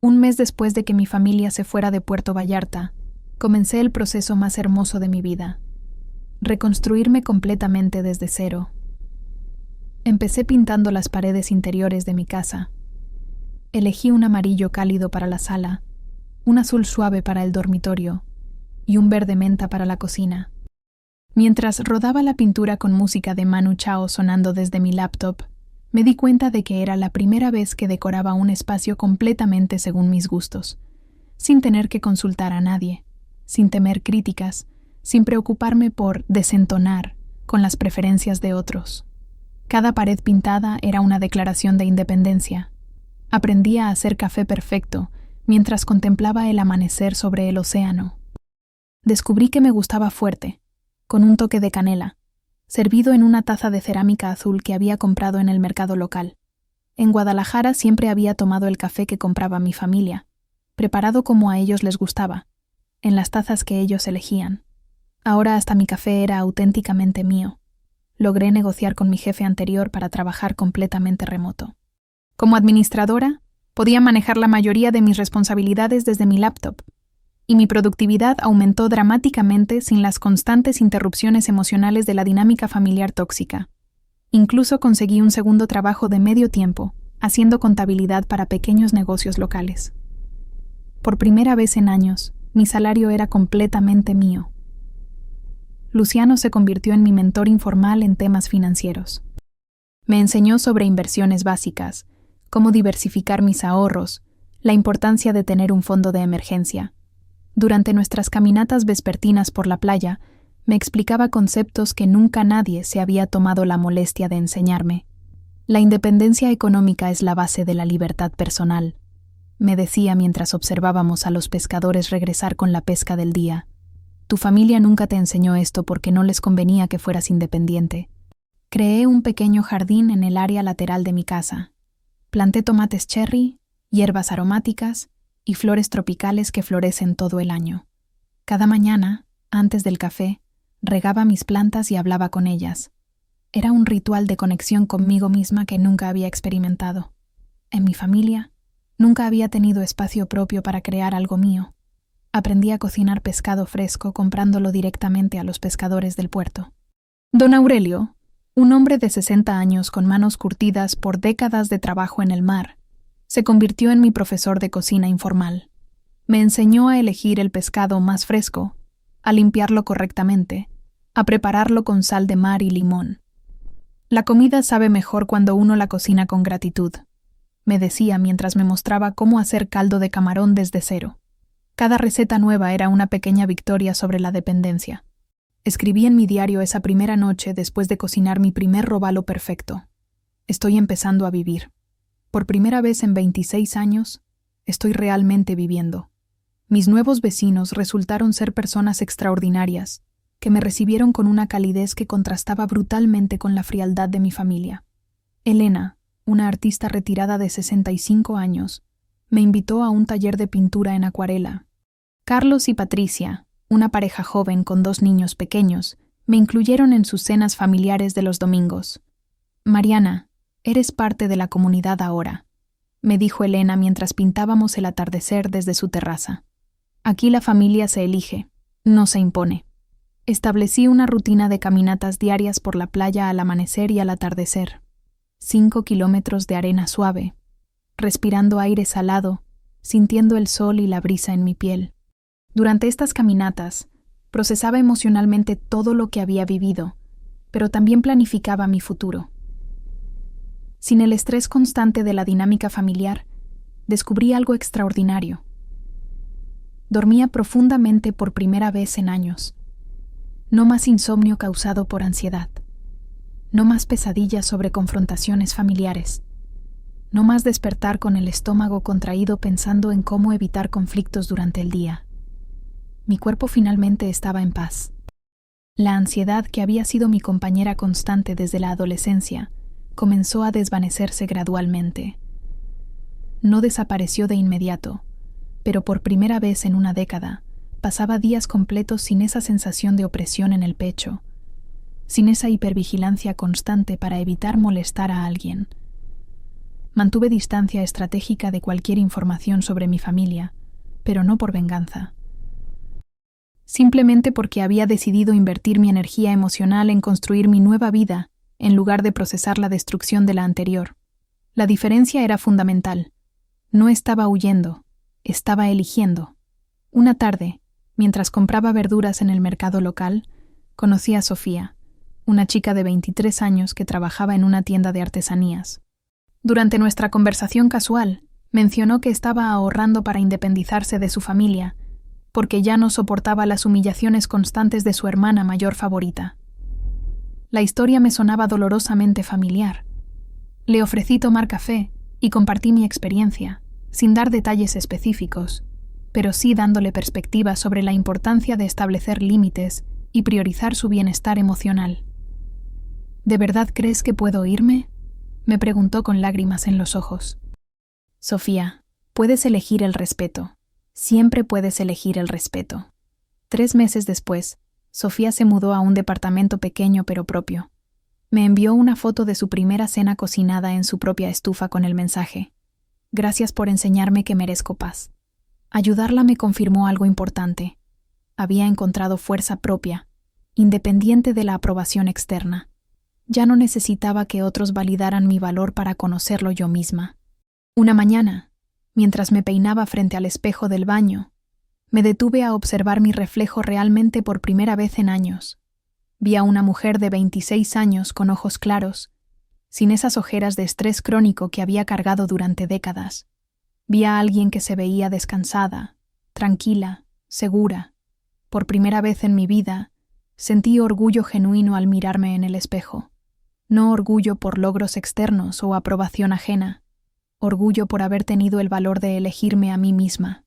Un mes después de que mi familia se fuera de Puerto Vallarta, comencé el proceso más hermoso de mi vida: reconstruirme completamente desde cero. Empecé pintando las paredes interiores de mi casa. Elegí un amarillo cálido para la sala, un azul suave para el dormitorio y un verde menta para la cocina. Mientras rodaba la pintura con música de Manu Chao sonando desde mi laptop, me di cuenta de que era la primera vez que decoraba un espacio completamente según mis gustos, sin tener que consultar a nadie, sin temer críticas, sin preocuparme por desentonar con las preferencias de otros. Cada pared pintada era una declaración de independencia. Aprendí a hacer café perfecto mientras contemplaba el amanecer sobre el océano. Descubrí que me gustaba fuerte, con un toque de canela, servido en una taza de cerámica azul que había comprado en el mercado local. En Guadalajara siempre había tomado el café que compraba mi familia, preparado como a ellos les gustaba, en las tazas que ellos elegían. Ahora hasta mi café era auténticamente mío. Logré negociar con mi jefe anterior para trabajar completamente remoto. Como administradora, podía manejar la mayoría de mis responsabilidades desde mi laptop, y mi productividad aumentó dramáticamente sin las constantes interrupciones emocionales de la dinámica familiar tóxica. Incluso conseguí un segundo trabajo de medio tiempo, haciendo contabilidad para pequeños negocios locales. Por primera vez en años, mi salario era completamente mío. Luciano se convirtió en mi mentor informal en temas financieros. Me enseñó sobre inversiones básicas, cómo diversificar mis ahorros, la importancia de tener un fondo de emergencia. Durante nuestras caminatas vespertinas por la playa, me explicaba conceptos que nunca nadie se había tomado la molestia de enseñarme. La independencia económica es la base de la libertad personal, me decía mientras observábamos a los pescadores regresar con la pesca del día. Tu familia nunca te enseñó esto porque no les convenía que fueras independiente. Creé un pequeño jardín en el área lateral de mi casa. Planté tomates cherry, hierbas aromáticas y flores tropicales que florecen todo el año. Cada mañana, antes del café, regaba mis plantas y hablaba con ellas. Era un ritual de conexión conmigo misma que nunca había experimentado. En mi familia, nunca había tenido espacio propio para crear algo mío. Aprendí a cocinar pescado fresco comprándolo directamente a los pescadores del puerto. Don Aurelio, un hombre de 60 años con manos curtidas por décadas de trabajo en el mar, se convirtió en mi profesor de cocina informal. Me enseñó a elegir el pescado más fresco, a limpiarlo correctamente, a prepararlo con sal de mar y limón. La comida sabe mejor cuando uno la cocina con gratitud, me decía mientras me mostraba cómo hacer caldo de camarón desde cero. Cada receta nueva era una pequeña victoria sobre la dependencia. Escribí en mi diario esa primera noche después de cocinar mi primer robalo perfecto. Estoy empezando a vivir. Por primera vez en 26 años, estoy realmente viviendo. Mis nuevos vecinos resultaron ser personas extraordinarias, que me recibieron con una calidez que contrastaba brutalmente con la frialdad de mi familia. Elena, una artista retirada de 65 años, me invitó a un taller de pintura en acuarela. Carlos y Patricia, una pareja joven con 2 niños pequeños, me incluyeron en sus cenas familiares de los domingos. Mariana, eres parte de la comunidad ahora, me dijo Elena mientras pintábamos el atardecer desde su terraza. Aquí la familia se elige, no se impone. Establecí una rutina de caminatas diarias por la playa al amanecer y al atardecer. 5 kilómetros de arena suave, respirando aire salado, sintiendo el sol y la brisa en mi piel. Durante estas caminatas, procesaba emocionalmente todo lo que había vivido, pero también planificaba mi futuro. Sin el estrés constante de la dinámica familiar, descubrí algo extraordinario. Dormía profundamente por primera vez en años. No más insomnio causado por ansiedad. No más pesadillas sobre confrontaciones familiares. No más despertar con el estómago contraído pensando en cómo evitar conflictos durante el día. Mi cuerpo finalmente estaba en paz. La ansiedad que había sido mi compañera constante desde la adolescencia comenzó a desvanecerse gradualmente. No desapareció de inmediato, pero por primera vez en una década pasaba días completos sin esa sensación de opresión en el pecho, sin esa hipervigilancia constante para evitar molestar a alguien. Mantuve distancia estratégica de cualquier información sobre mi familia, pero no por venganza. Simplemente porque había decidido invertir mi energía emocional en construir mi nueva vida, en lugar de procesar la destrucción de la anterior. La diferencia era fundamental. No estaba huyendo, estaba eligiendo. Una tarde, mientras compraba verduras en el mercado local, conocí a Sofía, una chica de 23 años que trabajaba en una tienda de artesanías. Durante nuestra conversación casual, mencionó que estaba ahorrando para independizarse de su familia, porque ya no soportaba las humillaciones constantes de su hermana mayor favorita. La historia me sonaba dolorosamente familiar. Le ofrecí tomar café y compartí mi experiencia, sin dar detalles específicos, pero sí dándole perspectiva sobre la importancia de establecer límites y priorizar su bienestar emocional. ¿De verdad crees que puedo irme?, me preguntó con lágrimas en los ojos. Sofía, puedes elegir el respeto. Siempre puedes elegir el respeto. 3 meses después, Sofía se mudó a un departamento pequeño pero propio. Me envió una foto de su primera cena cocinada en su propia estufa con el mensaje: «Gracias por enseñarme que merezco paz». Ayudarla me confirmó algo importante. Había encontrado fuerza propia, independiente de la aprobación externa. Ya no necesitaba que otros validaran mi valor para conocerlo yo misma. Una mañana, mientras me peinaba frente al espejo del baño, me detuve a observar mi reflejo realmente por primera vez en años. Vi a una mujer de 26 años con ojos claros, sin esas ojeras de estrés crónico que había cargado durante décadas. Vi a alguien que se veía descansada, tranquila, segura. Por primera vez en mi vida, sentí orgullo genuino al mirarme en el espejo. No orgullo por logros externos o aprobación ajena. Orgullo por haber tenido el valor de elegirme a mí misma.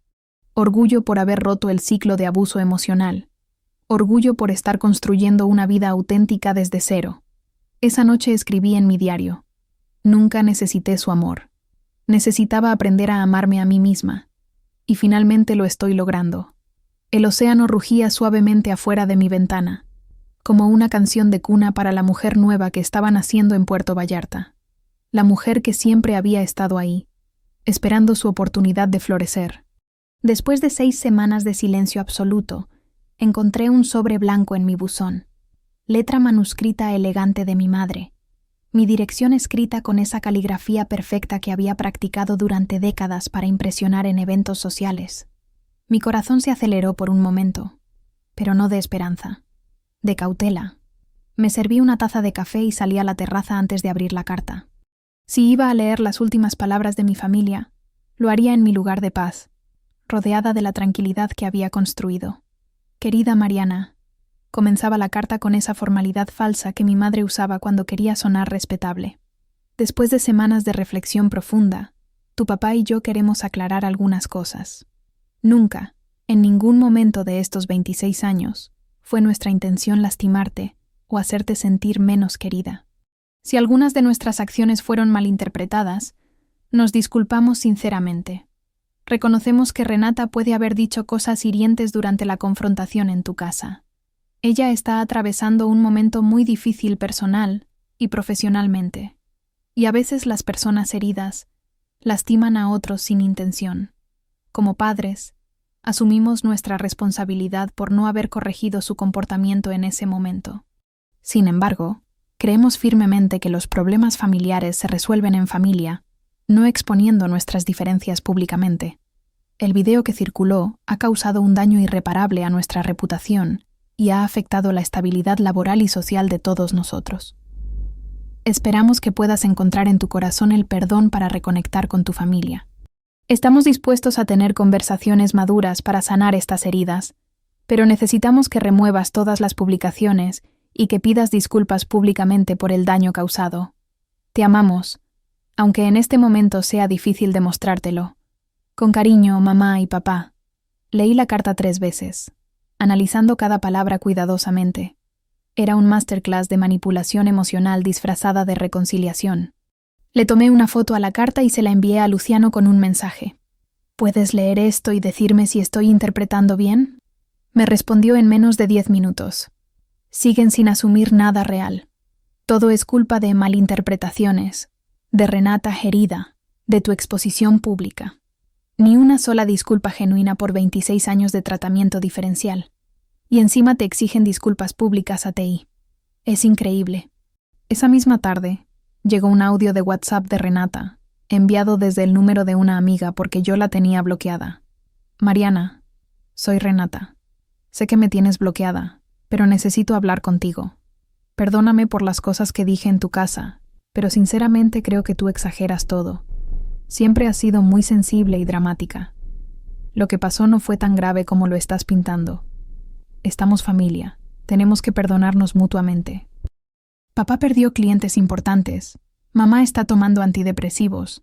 Orgullo por haber roto el ciclo de abuso emocional. Orgullo por estar construyendo una vida auténtica desde cero. Esa noche escribí en mi diario: nunca necesité su amor. Necesitaba aprender a amarme a mí misma. Y finalmente lo estoy logrando. El océano rugía suavemente afuera de mi ventana, como una canción de cuna para la mujer nueva que estaba naciendo en Puerto Vallarta. La mujer que siempre había estado ahí, esperando su oportunidad de florecer. Después de 6 semanas de silencio absoluto, encontré un sobre blanco en mi buzón. Letra manuscrita elegante de mi madre. Mi dirección escrita con esa caligrafía perfecta que había practicado durante décadas para impresionar en eventos sociales. Mi corazón se aceleró por un momento, pero no de esperanza, de cautela. Me serví una taza de café y salí a la terraza antes de abrir la carta. Si iba a leer las últimas palabras de mi familia, lo haría en mi lugar de paz, rodeada de la tranquilidad que había construido. Querida Mariana, comenzaba la carta con esa formalidad falsa que mi madre usaba cuando quería sonar respetable. Después de semanas de reflexión profunda, tu papá y yo queremos aclarar algunas cosas. Nunca, en ningún momento de estos 26 años, fue nuestra intención lastimarte o hacerte sentir menos querida. Si algunas de nuestras acciones fueron malinterpretadas, nos disculpamos sinceramente. Reconocemos que Renata puede haber dicho cosas hirientes durante la confrontación en tu casa. Ella está atravesando un momento muy difícil personal y profesionalmente, y a veces las personas heridas lastiman a otros sin intención. Como padres, asumimos nuestra responsabilidad por no haber corregido su comportamiento en ese momento. Sin embargo, creemos firmemente que los problemas familiares se resuelven en familia, no exponiendo nuestras diferencias públicamente. El video que circuló ha causado un daño irreparable a nuestra reputación y ha afectado la estabilidad laboral y social de todos nosotros. Esperamos que puedas encontrar en tu corazón el perdón para reconectar con tu familia. Estamos dispuestos a tener conversaciones maduras para sanar estas heridas, pero necesitamos que remuevas todas las publicaciones y que pidas disculpas públicamente por el daño causado. Te amamos, aunque en este momento sea difícil demostrártelo. Con cariño, mamá y papá. Leí la carta 3 veces, analizando cada palabra cuidadosamente. Era un masterclass de manipulación emocional disfrazada de reconciliación. Le tomé una foto a la carta y se la envié a Luciano con un mensaje. ¿Puedes leer esto y decirme si estoy interpretando bien? Me respondió en menos de 10 minutos. Siguen sin asumir nada real. Todo es culpa de malinterpretaciones, de Renata herida, de tu exposición pública. Ni una sola disculpa genuina por 26 años de tratamiento diferencial. Y encima te exigen disculpas públicas a TI. Es increíble. Esa misma tarde, llegó un audio de WhatsApp de Renata, enviado desde el número de una amiga porque yo la tenía bloqueada. Mariana, soy Renata. Sé que me tienes bloqueada, pero necesito hablar contigo. Perdóname por las cosas que dije en tu casa, pero sinceramente creo que tú exageras todo. Siempre has sido muy sensible y dramática. Lo que pasó no fue tan grave como lo estás pintando. Estamos familia. Tenemos que perdonarnos mutuamente. Papá perdió clientes importantes. Mamá está tomando antidepresivos.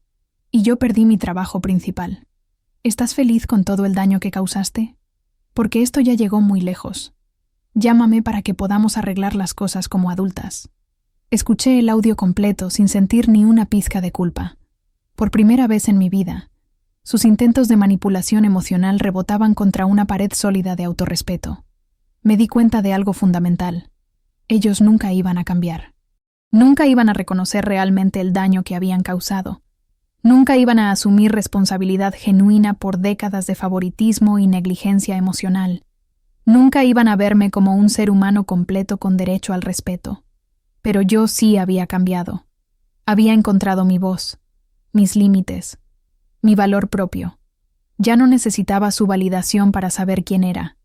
Y yo perdí mi trabajo principal. ¿Estás feliz con todo el daño que causaste? Porque esto ya llegó muy lejos. Llámame para que podamos arreglar las cosas como adultas. Escuché el audio completo sin sentir ni una pizca de culpa. Por primera vez en mi vida, sus intentos de manipulación emocional rebotaban contra una pared sólida de autorrespeto. Me di cuenta de algo fundamental. Ellos nunca iban a cambiar. Nunca iban a reconocer realmente el daño que habían causado. Nunca iban a asumir responsabilidad genuina por décadas de favoritismo y negligencia emocional. Nunca iban a verme como un ser humano completo con derecho al respeto. Pero yo sí había cambiado. Había encontrado mi voz, mis límites, mi valor propio. Ya no necesitaba su validación para saber quién era.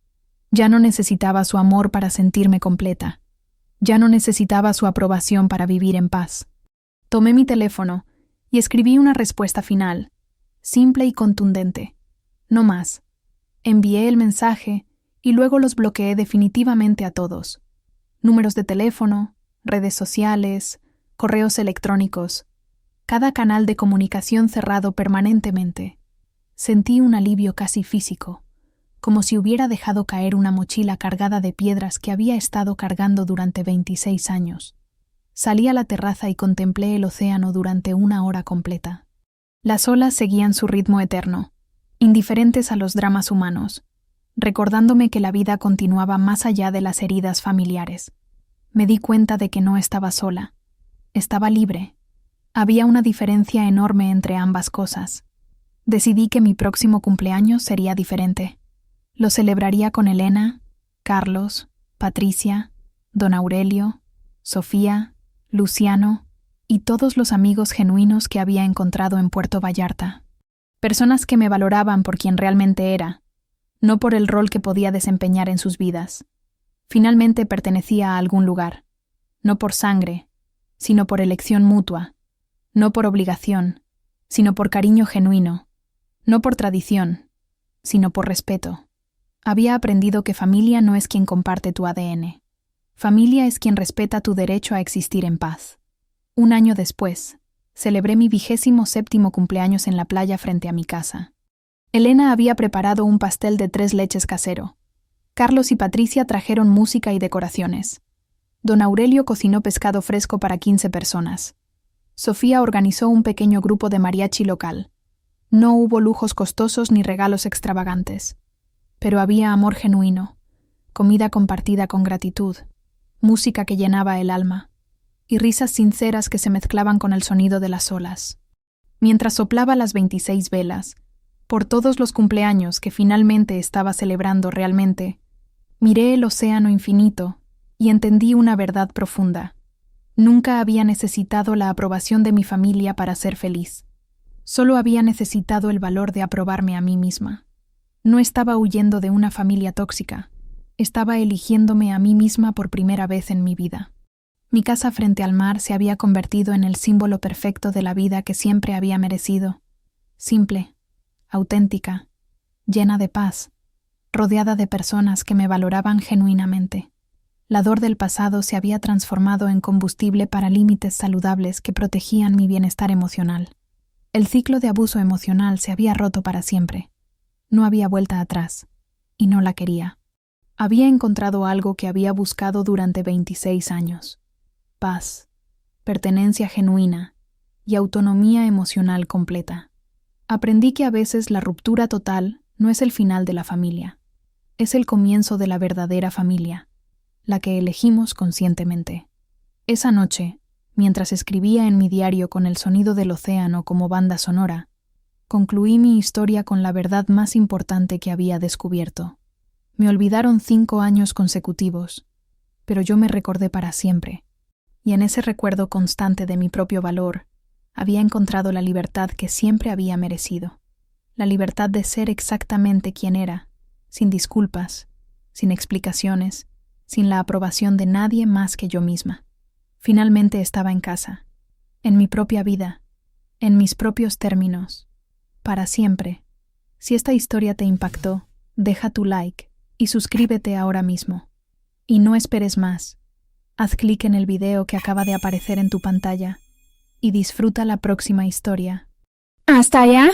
Ya no necesitaba su amor para sentirme completa. Ya no necesitaba su aprobación para vivir en paz. Tomé mi teléfono y escribí una respuesta final, simple y contundente. No más. Envié el mensaje y luego los bloqueé definitivamente a todos. Números de teléfono, redes sociales, correos electrónicos, cada canal de comunicación cerrado permanentemente. Sentí un alivio casi físico, como si hubiera dejado caer una mochila cargada de piedras que había estado cargando durante 26 años. Salí a la terraza y contemplé el océano durante 1 hora completa. Las olas seguían su ritmo eterno, indiferentes a los dramas humanos, recordándome que la vida continuaba más allá de las heridas familiares. Me di cuenta de que no estaba sola. Estaba libre. Había una diferencia enorme entre ambas cosas. Decidí que mi próximo cumpleaños sería diferente. Lo celebraría con Elena, Carlos, Patricia, Don Aurelio, Sofía, Luciano y todos los amigos genuinos que había encontrado en Puerto Vallarta. Personas que me valoraban por quien realmente era, no por el rol que podía desempeñar en sus vidas. Finalmente pertenecía a algún lugar, no por sangre, sino por elección mutua, no por obligación, sino por cariño genuino, no por tradición, sino por respeto. Había aprendido que familia no es quien comparte tu ADN. Familia es quien respeta tu derecho a existir en paz. 1 año después, celebré mi 27º cumpleaños en la playa frente a mi casa. Elena había preparado un pastel de 3 leches casero. Carlos y Patricia trajeron música y decoraciones. Don Aurelio cocinó pescado fresco para 15 personas. Sofía organizó un pequeño grupo de mariachi local. No hubo lujos costosos ni regalos extravagantes. Pero había amor genuino, comida compartida con gratitud, música que llenaba el alma, y risas sinceras que se mezclaban con el sonido de las olas. Mientras soplaba las 26 velas, por todos los cumpleaños que finalmente estaba celebrando realmente, miré el océano infinito y entendí una verdad profunda. Nunca había necesitado la aprobación de mi familia para ser feliz. Solo había necesitado el valor de aprobarme a mí misma. No estaba huyendo de una familia tóxica. Estaba eligiéndome a mí misma por primera vez en mi vida. Mi casa frente al mar se había convertido en el símbolo perfecto de la vida que siempre había merecido. Simple, auténtica, llena de paz, rodeada de personas que me valoraban genuinamente. La dor del pasado se había transformado en combustible para límites saludables que protegían mi bienestar emocional. El ciclo de abuso emocional se había roto para siempre. No había vuelta atrás, y no la quería. Había encontrado algo que había buscado durante 26 años. Paz, pertenencia genuina y autonomía emocional completa. Aprendí que a veces la ruptura total no es el final de la familia. Es el comienzo de la verdadera familia, la que elegimos conscientemente. Esa noche, mientras escribía en mi diario con el sonido del océano como banda sonora, concluí mi historia con la verdad más importante que había descubierto. Me olvidaron 5 años consecutivos, pero yo me recordé para siempre, y en ese recuerdo constante de mi propio valor, había encontrado la libertad que siempre había merecido. La libertad de ser exactamente quien era, sin disculpas, sin explicaciones, sin la aprobación de nadie más que yo misma. Finalmente estaba en casa, en mi propia vida, en mis propios términos, para siempre. Si esta historia te impactó, deja tu like y suscríbete ahora mismo. Y no esperes más. Haz clic en el video que acaba de aparecer en tu pantalla y disfruta la próxima historia. Hasta allá.